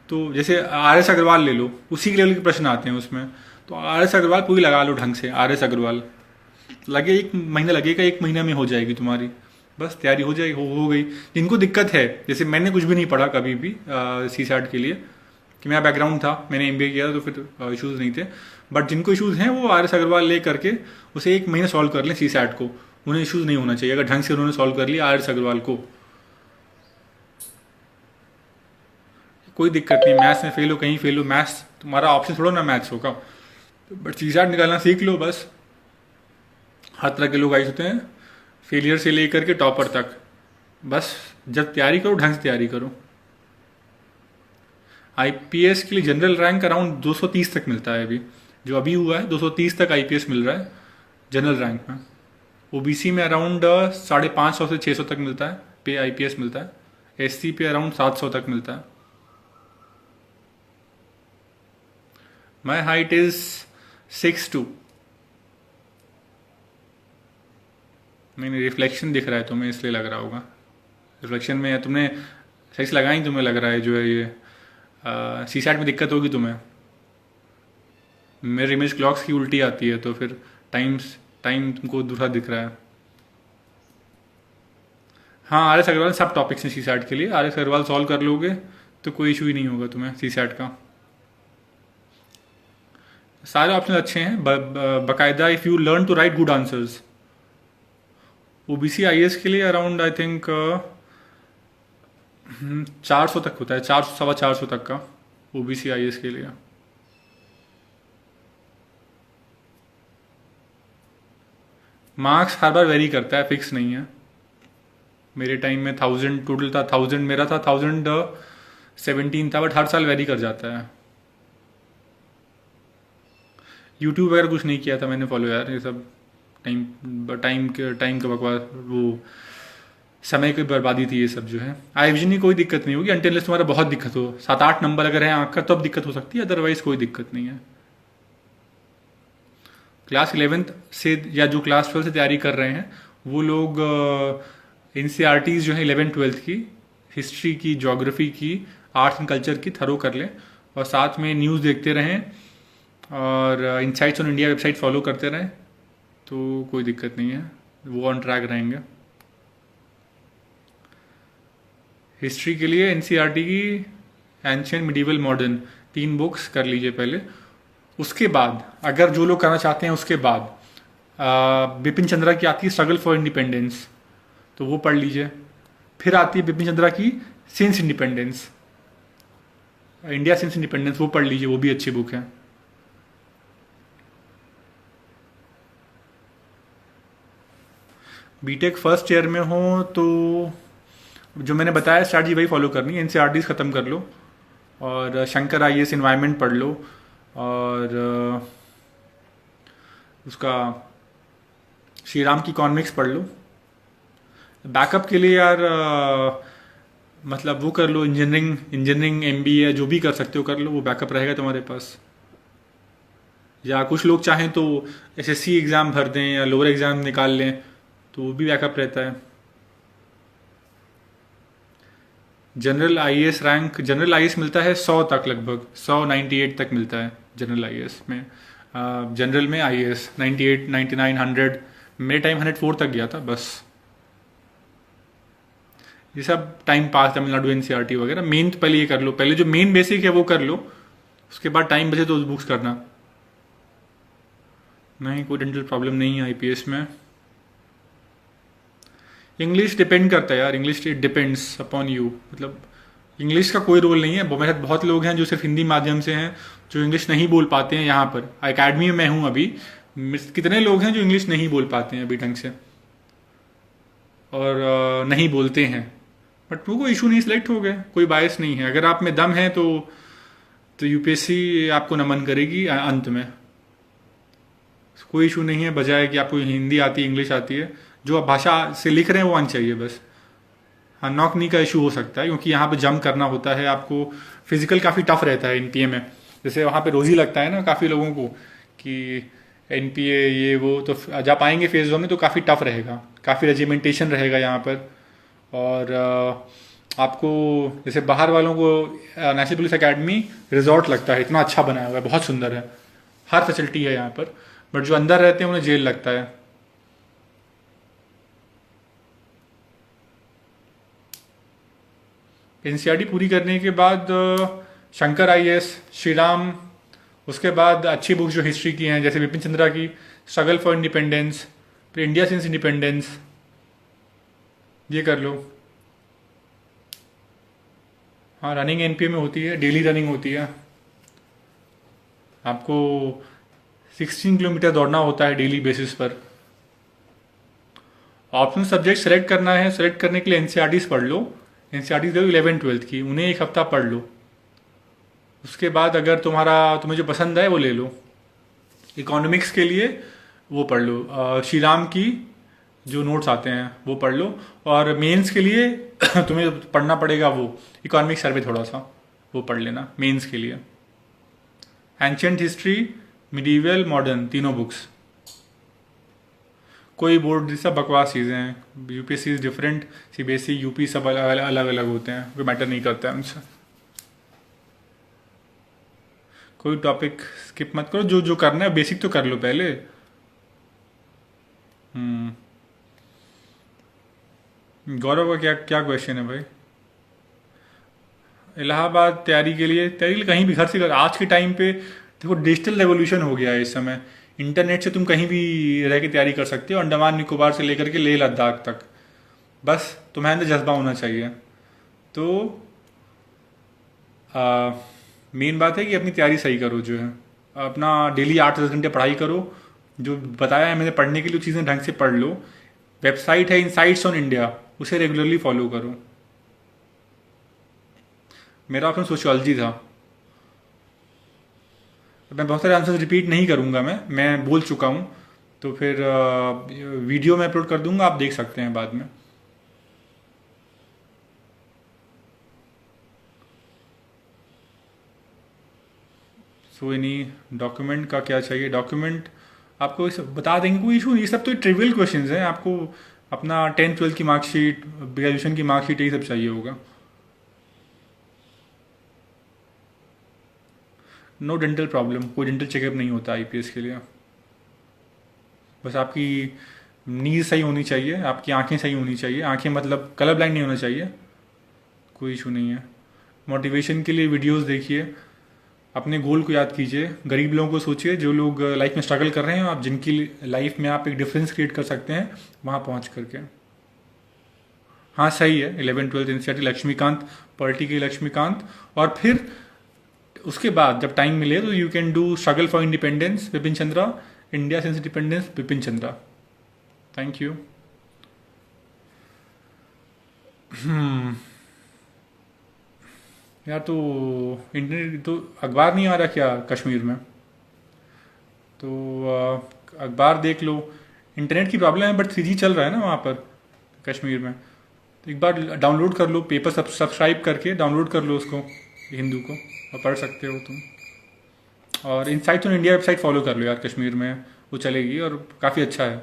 तो जैसे आर एस अग्रवाल ले लो, उसी के लेवल के प्रश्न आते हैं उसमें। तो आर एस अग्रवाल पूरी लगा लो ढंग से, आर एस अग्रवाल लगे, 1 महीना लगेगा, 1 महीना में हो जाएगी तुम्हारी, बस तैयारी हो जाएगी, हो गई। जिनको दिक्कत है, जैसे मैंने कुछ भी नहीं पढ़ा कभी भी सी सैट के लिए, कि मेरा बैकग्राउंड था, मैंने एमबीए किया तो फिर इश्यूज़ नहीं थे, बट जिनको इश्यूज़ हैं वो आर एस अग्रवाल ले करके उसे 1 महीना सॉल्व कर लें सी सैट को, उन्हें इश्यूज़ नहीं होना चाहिए अगर ढंग से उन्होंने सॉल्व कर लिया आर एस अग्रवाल को। कोई दिक्कत नहीं, मैथ्स में फेल हो, कहीं फेल हो, मैथ्स तुम्हारा ऑप्शन थोड़ा ना मैथ्स होगा, बट सी सैट निकालना सीख लो बस। हर तरह के लोग आए होते हैं, फेलियर से लेकर के टॉपर तक, बस जब तैयारी करो ढंग से तैयारी करो। आईपीएस के लिए जनरल रैंक अराउंड 230 तक मिलता है, अभी जो अभी हुआ है 230 तक आईपीएस मिल रहा है जनरल रैंक में। ओबीसी में अराउंड 550 से 600 तक मिलता है पे आईपीएस मिलता है, एससी पे अराउंड 700 तक मिलता है। My height is 6'2". नहीं, रिफ्लेक्शन दिख रहा है तुम्हें इसलिए लग रहा होगा, रिफ्लेक्शन में तुमने सही से लगाई, तुम्हें लग रहा है जो है ये सी सैट में दिक्कत होगी तुम्हें। मेरे इमेज क्लॉक्स की उल्टी आती है तो फिर टाइम तुमको दूसरा दिख रहा है। हाँ, आर एस अग्रवाल सब टॉपिक्स हैं सी सैट के लिए, आर एस अग्रवाल सॉल्व कर लोगे तो कोई इशू ही नहीं होगा तुम्हें सी सैट का। सारे ऑप्शन अच्छे हैं बाकायदा, if you learn to write good answers. OBC IAS के लिए अराउंड आई थिंक 400 तक होता है, 400 450 तक का ओबीसी आईएएस के लिए। मार्क्स हर बार वेरी करता है, फिक्स नहीं है। मेरे टाइम में 1000 टोटल था, 1000 मेरा था, 1017 था, बट हर साल वेरी कर जाता है। यूट्यूब वगैरह कुछ नहीं किया था मैंने फॉलो यार, ये सब टाइम का बकवास, वो समय की बर्बादी थी ये सब जो है। आईविजन की कोई दिक्कत नहीं होगी अनटिल तुम्हारा बहुत दिक्कत हो, 7-8 नंबर अगर है आँख का तब दिक्कत हो सकती है, अदरवाइज कोई दिक्कत नहीं है। क्लास 11th से या जो क्लास 12 से तैयारी कर रहे हैं वो लोग एनसीईआरटीज़ जो है 11th-12th की, हिस्ट्री की, ज्योग्राफी की, आर्ट्स एंड कल्चर की थरो कर लें, और साथ में न्यूज़ देखते रहें और insights on India website follow करते रहें, तो कोई दिक्कत नहीं है, वो ऑन ट्रैक रहेंगे। हिस्ट्री के लिए एनसीईआरटी की एंशिएंट, मिडिवल, मॉडर्न 3 बुक्स कर लीजिए पहले। उसके बाद अगर जो लोग करना चाहते हैं उसके बाद बिपिन चंद्रा की आती है स्ट्रगल फॉर इंडिपेंडेंस, तो वो पढ़ लीजिए। फिर आती है बिपिन चंद्रा की since independence, India since independence, वो पढ़ लीजिए, वो भी अच्छी बुक है। बीटेक फर्स्ट ईयर में हो तो जो मैंने बताया स्ट्रैटेजी वही फॉलो करनी है, एनसीईआरटीज़ ख़त्म कर लो और शंकर आईएएस इन्वायरमेंट पढ़ लो, और उसका श्री राम की इकोनॉमिक्स पढ़ लो। बैकअप के लिए यार मतलब वो कर लो, इंजीनियरिंग एमबीए जो भी कर सकते हो कर लो, वो बैकअप रहेगा तुम्हारे पास। या कुछ लोग चाहें तो एसएससी एग्ज़ाम भर दें या लोअर एग्ज़ाम निकाल लें, तो वो भी बैकअप रहता है। General IAS rank, general IAS मिलता है 100 तक, लगभग 198 तक मिलता है जनरल आईएएस में। जनरल में आईएएस 98, 99, 100, मेरे टाइम 104 तक गया था बस। ये सब टाइम पास, तमिलनाडु एनसीईआरटी वगैरह। मेन तो पहले ये कर लो, पहले जो मेन बेसिक है वो कर लो, उसके बाद टाइम बचे तो उस बुक्स करना। नहीं, कोई डेंटल प्रॉब्लम नहीं है आईपीएस में। इंग्लिश डिपेंड करता है यार, English it depends upon you, मतलब इंग्लिश का कोई रोल नहीं है। मेरे साथ बहुत लोग हैं जो सिर्फ हिंदी माध्यम से हैं, जो इंग्लिश नहीं बोल पाते हैं। यहाँ पर अकेडमी में मैं हूँ अभी, कितने लोग हैं जो इंग्लिश नहीं बोल पाते हैं अभी ढंग से, और नहीं बोलते हैं, बट वो कोई इशू नहीं, सिलेक्ट हो गए, कोई बायस नहीं है। अगर आप में दम है तो तो यूपीएससी आपको नमन करेगी अंत में। कोई इशू नहीं है, बजाय कि आपको हिंदी आती है, इंग्लिश आती है, जो आप भाषा से लिख रहे हैं वो आनी चाहिए बस। हाँ, नॉक नी का इशू हो सकता है क्योंकि यहाँ पे जंप करना होता है आपको, फिजिकल काफ़ी टफ रहता है एनपीए में। जैसे वहाँ पे रोज ही लगता है ना काफ़ी लोगों को कि एनपीए ये वो, तो जब आएंगे फेज 1 में तो काफ़ी टफ रहेगा, काफ़ी रेजिमेंटेशन रहेगा यहाँ पर। और आपको जैसे बाहर वालों को नेशनल पुलिस एकेडमी रिजॉर्ट लगता है, इतना अच्छा बनाया हुआ है, बहुत सुंदर है, हर फैसिलिटी है यहाँ पर। बट जो अंदर रहते हैं उन्हें जेल लगता है। एनसीईआरटी पूरी करने के बाद शंकर आईएएस, श्री राम, उसके बाद अच्छी बुक्स जो हिस्ट्री की हैं जैसे बिपिन चंद्रा की स्ट्रगल फॉर इंडिपेंडेंस, फिर इंडिया सिंस इंडिपेंडेंस, ये कर लो। हाँ, रनिंग एनपीए में होती है, डेली रनिंग होती है। आपको 16 किलोमीटर दौड़ना होता है डेली बेसिस पर। ऑप्शनल सब्जेक्ट सेलेक्ट करना है, सेलेक्ट करने के लिए एनसीईआरटीज पढ़ लो। एनसीईआरटीज लो 11-12 की, उन्हें एक हफ्ता पढ़ लो। उसके बाद अगर तुम्हें जो पसंद आए वो ले लो। इकोनॉमिक्स के लिए वो पढ़ लो, श्री राम की जो नोट्स आते हैं वो पढ़ लो। और मेंस के लिए तुम्हें पढ़ना पड़ेगा वो इकोनॉमिक सर्वे, थोड़ा सा वो पढ़ लेना मेंस के लिए। एंशिएंट हिस्ट्री, मिडीवल, मॉडर्न, तीनों बुक्स। कोई बोर्ड सब बकवास चीज़ें हैं, UPSC is different, CBSE UP सब अलग अलग होते हैं, कोई मैटर नहीं करता है उनसे। कोई टॉपिक स्किप मत करो, जो जो करना है बेसिक तो कर लो पहले। गौरव का क्या क्या क्वेश्चन है भाई? इलाहाबाद तैयारी के लिए कहीं भी घर से कर। आज के टाइम पे देखो डिजिटल रेवोल्यूशन हो गया है इस समय, इंटरनेट से तुम कहीं भी रह के तैयारी कर सकते हो, अंडमान निकोबार से लेकर के लेह लद्दाख तक। बस तुम्हारे अंदर जज्बा होना चाहिए। तो मेन बात है कि अपनी तैयारी सही करो, जो है अपना डेली 8-10 घंटे पढ़ाई करो। जो बताया है मैंने पढ़ने के लिए चीज़ें ढंग से पढ़ लो। वेबसाइट है इनसाइट्स ऑन इंडिया, उसे रेगुलरली फॉलो करो। मेरा ऑप्शन सोशियोलॉजी था। मैं बहुत सारे आंसर्स रिपीट नहीं करूंगा, मैं बोल चुका हूं, तो फिर वीडियो में अपलोड कर दूंगा, आप देख सकते हैं बाद में। सो इन्हीं डॉक्यूमेंट का क्या चाहिए, डॉक्यूमेंट आपको बता देंगे, कोई इशू नहीं। ये सब तो ट्रिवियल क्वेश्चंस हैं। आपको अपना 10th-12th की मार्कशीट, ग्रेजुएशन की मार्कशीट, यही सब चाहिए होगा। नो डेंटल प्रॉब्लम, कोई डेंटल चेकअप नहीं होता आईपीएस के लिए। बस आपकी नीज सही होनी चाहिए, आपकी आंखें सही होनी चाहिए, आंखें मतलब कलर ब्लाइंड नहीं होना चाहिए, कोई इशू नहीं है। मोटिवेशन के लिए वीडियोस देखिए, अपने गोल को याद कीजिए, गरीब लोगों को सोचिए जो लोग लाइफ में स्ट्रगल कर रहे हैं, आप जिनकी लाइफ में आप एक डिफरेंस क्रिएट कर सकते हैं वहाँ पहुँच करके। हाँ सही है, 11-12 एनसीईआरटी लक्ष्मीकांत, पॉलिटी की लक्ष्मीकांत, और फिर उसके बाद जब टाइम मिले तो you can do struggle for independence Bipin Chandra, India since independence Bipin Chandra. Thank you. यार तो इंटरनेट तो अखबार नहीं आ रहा क्या कश्मीर में? तो अखबार देख लो। इंटरनेट की प्रॉब्लम है बट 3G चल रहा है ना वहाँ पर कश्मीर में, तो एक बार डाउनलोड कर लो, पेपर सब्सक्राइब करके डाउनलोड कर लो उसको, हिंदू को, और पढ़ सकते हो तुम। और insights on India website follow कर लो यार, कश्मीर में वो चलेगी और काफ़ी अच्छा है।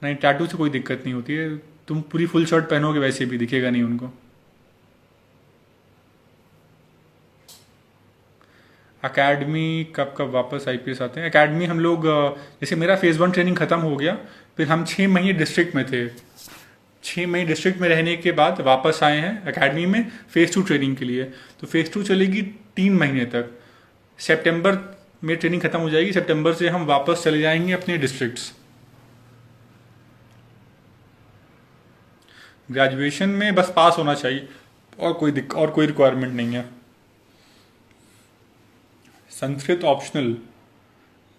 नहीं, टैटू से कोई दिक्कत नहीं होती है, तुम पूरी फुल शर्ट पहनोगे वैसे भी दिखेगा नहीं उनको। एकेडमी कब कब वापस आईपीएस आते हैं? एकेडमी हम लोग जैसे मेरा फेज़ 1 ट्रेनिंग ख़त्म हो गया, फिर हम 6 महीने डिस्ट्रिक्ट में थे। 6 महीने डिस्ट्रिक्ट में रहने के बाद वापस आए हैं एकेडमी में फेज़ 2 ट्रेनिंग के लिए। तो फेज़ 2 चलेगी 3 महीने तक। सितंबर में ट्रेनिंग खत्म हो जाएगी, सितंबर से हम वापस चले जाएंगे अपने डिस्ट्रिक्ट्स। ग्रेजुएशन में बस पास होना चाहिए, और कोई रिक्वायरमेंट नहीं है। संस्कृत ऑप्शनल,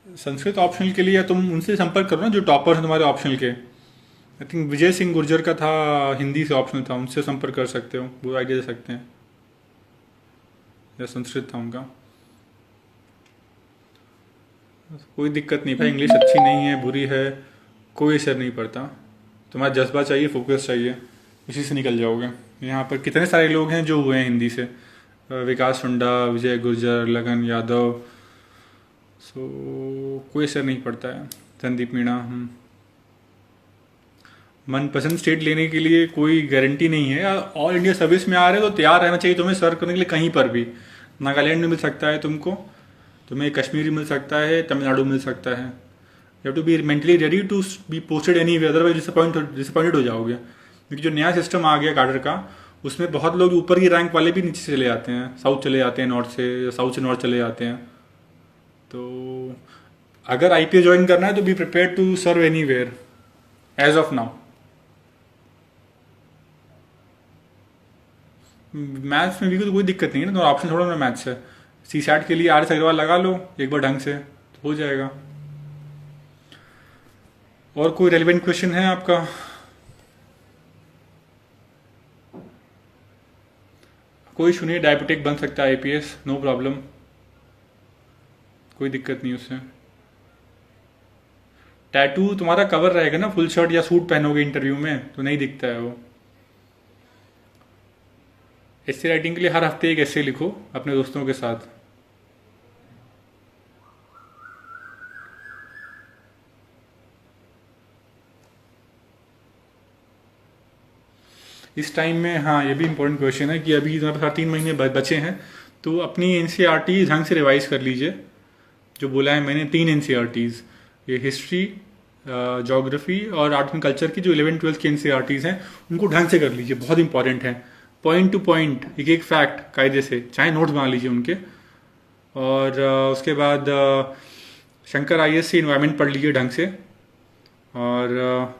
संस्कृत ऑप्शनल के लिए तुम उनसे संपर्क करो ना जो टॉपर हैं तुम्हारे ऑप्शनल के। आई थिंक विजय सिंह गुर्जर का था, हिंदी से ऑप्शनल था, उनसे संपर्क कर सकते हो, वो आइडिया दे सकते हैं। या संस्कृत था उनका। कोई दिक्कत नहीं भाई, इंग्लिश अच्छी नहीं है बुरी है, कोई असर नहीं पड़ता। तुम्हारा जज्बा चाहिए, फोकस चाहिए, इसी से निकल जाओगे। यहाँ पर कितने सारे लोग हैं जो हुए हैं हिंदी से, विकास हुंडा, विजय गुर्जर, लगन यादव, सो कोई असर नहीं पड़ता है। संदीप मीणा। मनपसंद स्टेट लेने के लिए कोई गारंटी नहीं है। ऑल इंडिया सर्विस में आ रहे हो तो तैयार रहना चाहिए तुम्हें सर्व करने के लिए कहीं पर भी। नागालैंड में मिल सकता है तुमको, तुम्हें कश्मीर मिल सकता है, तमिलनाडु मिल सकता है। You have to be mentally ready to be posted anyway, otherwise disappointed हो जाओगे। क्योंकि जो नया सिस्टम आ गया काडर का, उसमें बहुत लोग ऊपर की रैंक वाले भी नीचे चले जाते हैं, साउथ चले जाते हैं नॉर्थ से, या साउथ से नॉर्थ चले जाते हैं। तो अगर आईपीएस ज्वाइन करना है तो be prepare to serve anywhere as of now. Maths में भी तो कोई दिक्कत नहीं है ना, तो ऑप्शन थोड़ा ना मैथ्स है। सी सैट के लिए आर अग्रवाल लगा लो एक बार ढंग से, तो हो जाएगा। और कोई रेलिवेंट क्वेश्चन है आपका? कोई सुनिए, डायबिटिक बन सकता है आईपीएस, नो प्रॉब्लम, कोई दिक्कत नहीं उससे। टैटू तुम्हारा कवर रहेगा ना, फुल शर्ट या सूट पहनोगे इंटरव्यू में तो नहीं दिखता है वो। एस्से राइटिंग के लिए हर हफ्ते एक एस्से लिखो अपने दोस्तों के साथ। इस टाइम में, हाँ ये भी इम्पोर्टेंट क्वेश्चन है कि अभी तुम्हारे पास 3 महीने बचे हैं, तो अपनी एनसीईआरटी ढंग से रिवाइज कर लीजिए। जो बोला है मैंने, 3 एनसीईआरटीज, ये हिस्ट्री, ज्योग्राफी और आर्ट एंड कल्चर की जो 11th-12th की एनसीईआरटीज हैं उनको ढंग से कर लीजिए, बहुत इंपॉर्टेंट है। पॉइंट टू पॉइंट, एक एक फैक्ट कायदे से, चाहे नोट्स बना लीजिए उनके। और उसके बाद शंकर आईएएस से इन्वायरमेंट पढ़ लीजिए ढंग से। और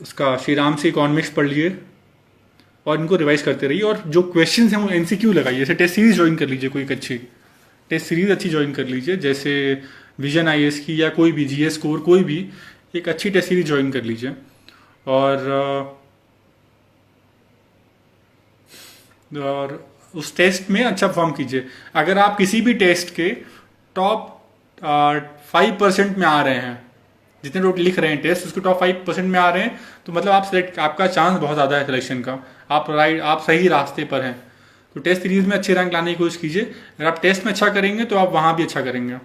उसका श्री राम से इकोनॉमिक्स पढ़ लिए, और इनको रिवाइज करते रहिए। और जो क्वेश्चंस हैं वो एमसीक्यू लगाइए। जैसे टेस्ट सीरीज ज्वाइन कर लीजिए, कोई एक अच्छी टेस्ट सीरीज अच्छी ज्वाइन कर लीजिए, जैसे विजन आईएएस की, या कोई भी जीएस स्कोर, कोई भी एक अच्छी टेस्ट सीरीज ज्वाइन कर लीजिए। और उस टेस्ट में अच्छा परफॉर्म कीजिए। अगर आप किसी भी टेस्ट के टॉप 5% में आ रहे हैं, जितने लोग लिख रहे हैं टेस्ट उसके टॉप 5% में आ रहे हैं, तो मतलब आप सेलेक्ट, आपका चांस बहुत ज़्यादा है सिलेक्शन का, आप सही रास्ते पर हैं। तो टेस्ट सीरीज में अच्छे रैंक लाने की कोशिश कीजिए। अगर आप टेस्ट में अच्छा करेंगे तो आप वहाँ भी अच्छा करेंगे।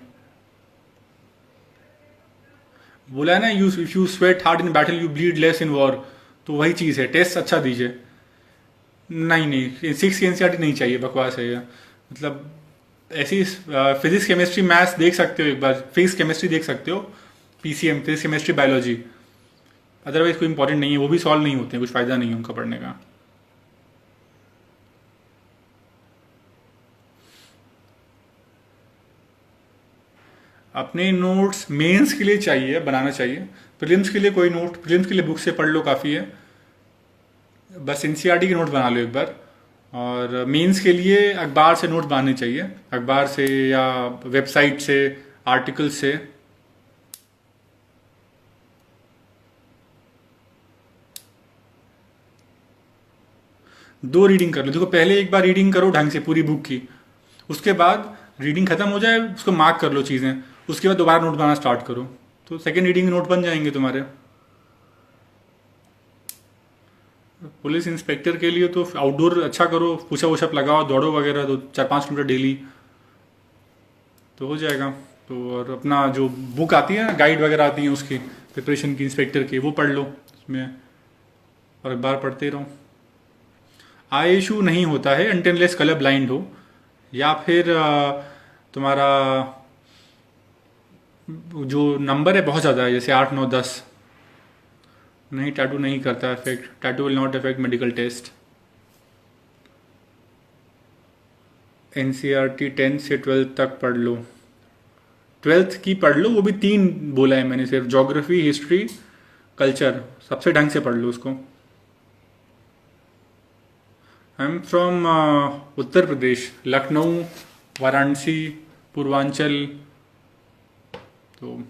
बोला है ना, if you sweat hard in battle you bleed less in war, तो वही चीज़ है, टेस्ट अच्छा दीजिए। नहीं नहीं, 6 की एनसीईआरटी नहीं चाहिए, बकवास है ये। मतलब ऐसी फिजिक्स केमिस्ट्री मैथ्स देख सकते हो एक बार, फिजिक्स केमिस्ट्री देख सकते हो, PCM, physics chemistry biology, otherwise कोई इंपॉर्टेंट नहीं है, वो भी सॉल्व नहीं होते हैं, कुछ फायदा नहीं है उनका पढ़ने का। अपने नोट्स मेंस के लिए चाहिए, बनाना चाहिए। प्रीलिम्स के लिए कोई नोट, प्रीलिम्स के लिए बुक से पढ़ लो, काफ़ी है। बस एनसीईआरटी के नोट बना लो एक बार। और मेंस के लिए अखबार से नोट्स बनाने चाहिए, अखबार से या वेबसाइट से, आर्टिकल से। दो रीडिंग कर लो। देखो, पहले एक बार रीडिंग करो ढंग से पूरी बुक की, उसके बाद रीडिंग खत्म हो जाए उसको मार्क कर लो चीज़ें, उसके बाद दोबारा नोट बनाना स्टार्ट करो, तो सेकेंड रीडिंग के नोट बन जाएंगे तुम्हारे। पुलिस इंस्पेक्टर के लिए तो आउटडोर अच्छा करो, पुशअप वुशअप लगाओ, दौड़ो वगैरह, तो 4-5 किलोमीटर डेली, तो हो जाएगा। तो और अपना जो बुक आती है, गाइड वगैरह आती है उसकी प्रिपरेशन की, इंस्पेक्टर की, वो पढ़ लो उसमें, और एक बार पढ़ते रहो। आई इशू नहीं होता है अनटिल कलर ब्लाइंड हो, या फिर तुम्हारा जो नंबर है बहुत ज़्यादा है, जैसे 8, 9, 10, नहीं, टैटू नहीं करता effect, tattoo will not effect medical test. NCERT 10th से 12th तक पढ़ लो, 12th की पढ़ लो, वो भी 3 बोला है मैंने सिर्फ, ज्योग्राफी, हिस्ट्री, कल्चर, सबसे ढंग से पढ़ लो उसको। I am from Uttar Pradesh, Lucknow, Varanasi, Purvanchal. तो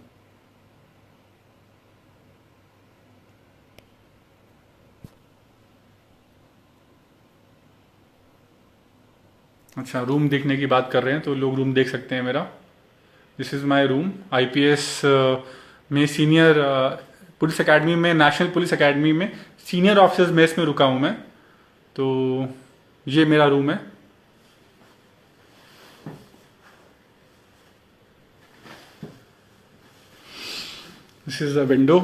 अच्छा, रूम देखने की बात कर रहे हैं तो लोग रूम देख सकते हैं मेरा। This is my room. IPS में सीनियर पुलिस एकेडमी में, नेशनल पुलिस एकेडमी में सीनियर ऑफिसर्स मेस में रुका हूँ मैं। तो ये मेरा रूम है। This is the window.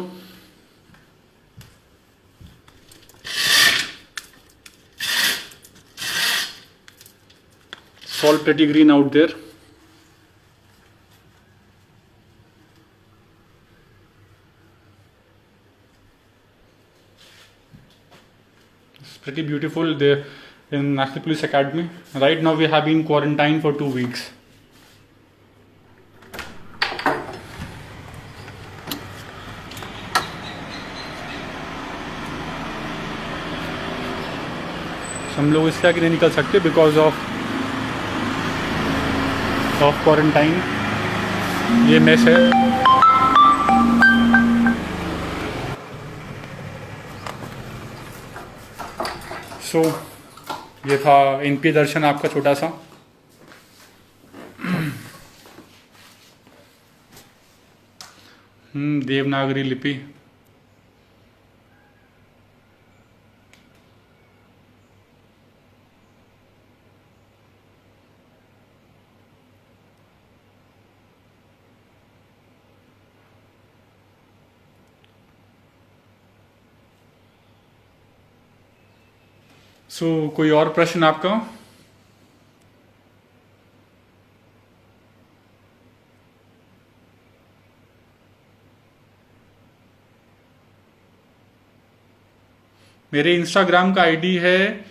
It's all pretty green out there. It's pretty beautiful there in National Police Academy. Right now we have been quarantined for 2 weeks. हम लोग इससे आगे नहीं निकल सकते बिकॉज ऑफ क्वारंटाइन। ये मेस है। सो ये था एनपी दर्शन आपका छोटा सा। देवनागरी लिपि। सो कोई और प्रश्न आपका? मेरे इंस्टाग्राम का आईडी है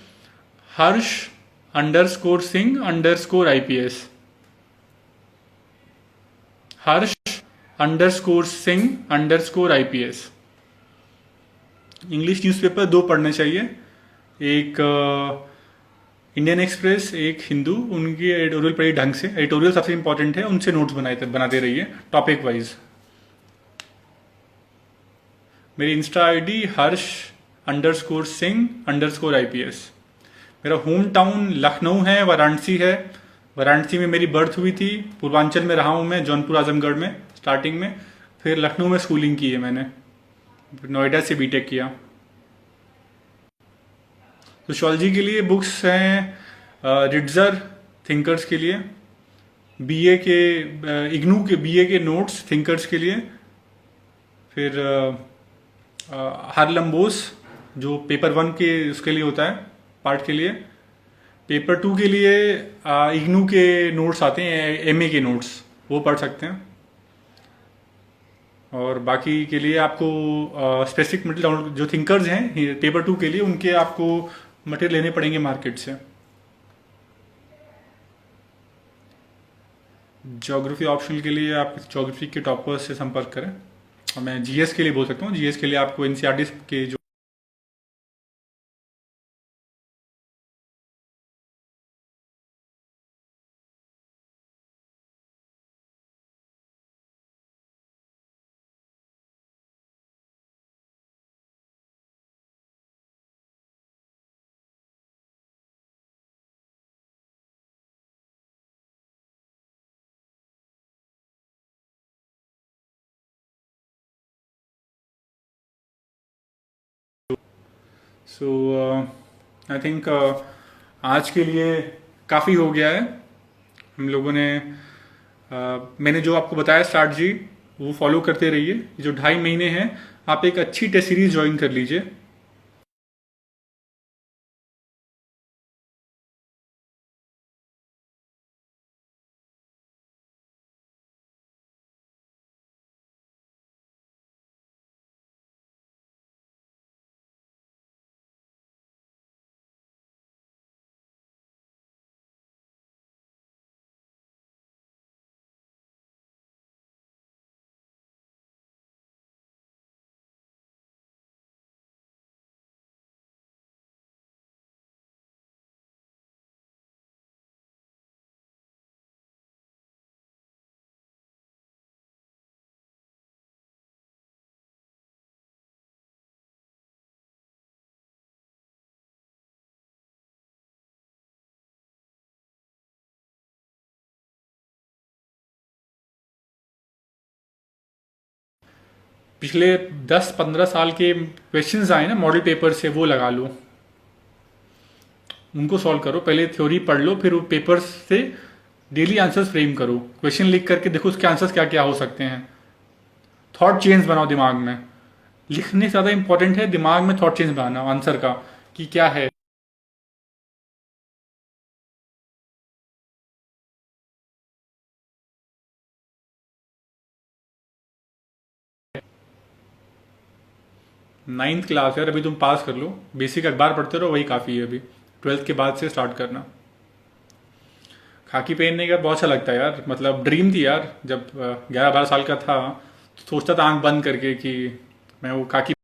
हर्ष_सिंह_IPS। हर्ष_सिंह_IPS। इंग्लिश न्यूज़पेपर 2 पढ़ने चाहिए, एक इंडियन एक्सप्रेस, एक हिंदू। उनकी एडिटोरियल पढ़ी ढंग से। एडिटोरियल सबसे इंपॉर्टेंट है, उनसे नोट्स बनाते रहिए टॉपिक वाइज। मेरी इंस्टा आईडी हर्ष_सिंह_IPS। मेरा होम टाउन लखनऊ है, वाराणसी है। वाराणसी में मेरी बर्थ हुई थी। पूर्वांचल में रहा हूँ मैं, जौनपुर आजमगढ़ में स्टार्टिंग में। फिर लखनऊ में स्कूलिंग की है मैंने। नोएडा से बीटेक किया। सोशियोलॉजी के लिए बुक्स हैं रिट्जर थिंकर्स के लिए, बीए के इग्नू के बीए के नोट्स थिंकर्स के लिए। फिर हार्लम बोस जो पेपर 1 के उसके लिए होता है, पार्ट के लिए। पेपर 2 के लिए इग्नू के नोट्स आते हैं, एमए के नोट्स, वो पढ़ सकते हैं। और बाकी के लिए आपको स्पेसिफिक मटेरियल जो थिंकर्स हैं पेपर 2 के लिए, उनके आपको मटेरियल लेने पड़ेंगे मार्केट से। ज्योग्राफी ऑप्शनल के लिए आप ज्योग्राफी के टॉपर्स से संपर्क करें। और मैं जीएस के लिए बोल सकता हूँ, जीएस के लिए आपको एनसीईआरटी के जो सो आई थिंक आज के लिए काफ़ी हो गया है। हम लोगों ने मैंने जो आपको बताया स्ट्रैटेजी वो फॉलो करते रहिए। जो 2.5 महीने हैं, आप एक अच्छी टेस्ट सीरीज ज्वाइन कर लीजिए। पिछले 10-15 साल के क्वेश्चंस आए ना मॉडल पेपर से, वो लगा लो, उनको सॉल्व करो। पहले थ्योरी पढ़ लो, फिर वो पेपर्स से डेली आंसर्स फ्रेम करो, क्वेश्चन लिख करके देखो उसके आंसर्स क्या क्या हो सकते हैं। थॉट चेंज बनाओ दिमाग में। लिखने से ज़्यादा इंपॉर्टेंट है दिमाग में थॉट चेंज बनाना आंसर का, कि क्या है। नाइन्थ क्लास यार, अभी तुम पास कर लो, बेसिक अखबार पढ़ते रहो, वही काफ़ी है अभी। ट्वेल्थ के बाद से स्टार्ट करना। खाकी पहनने का बहुत अच्छा लगता है यार, मतलब ड्रीम थी यार, जब 11-12 साल का था तो सोचता था आंख बंद करके कि मैं वो खाकी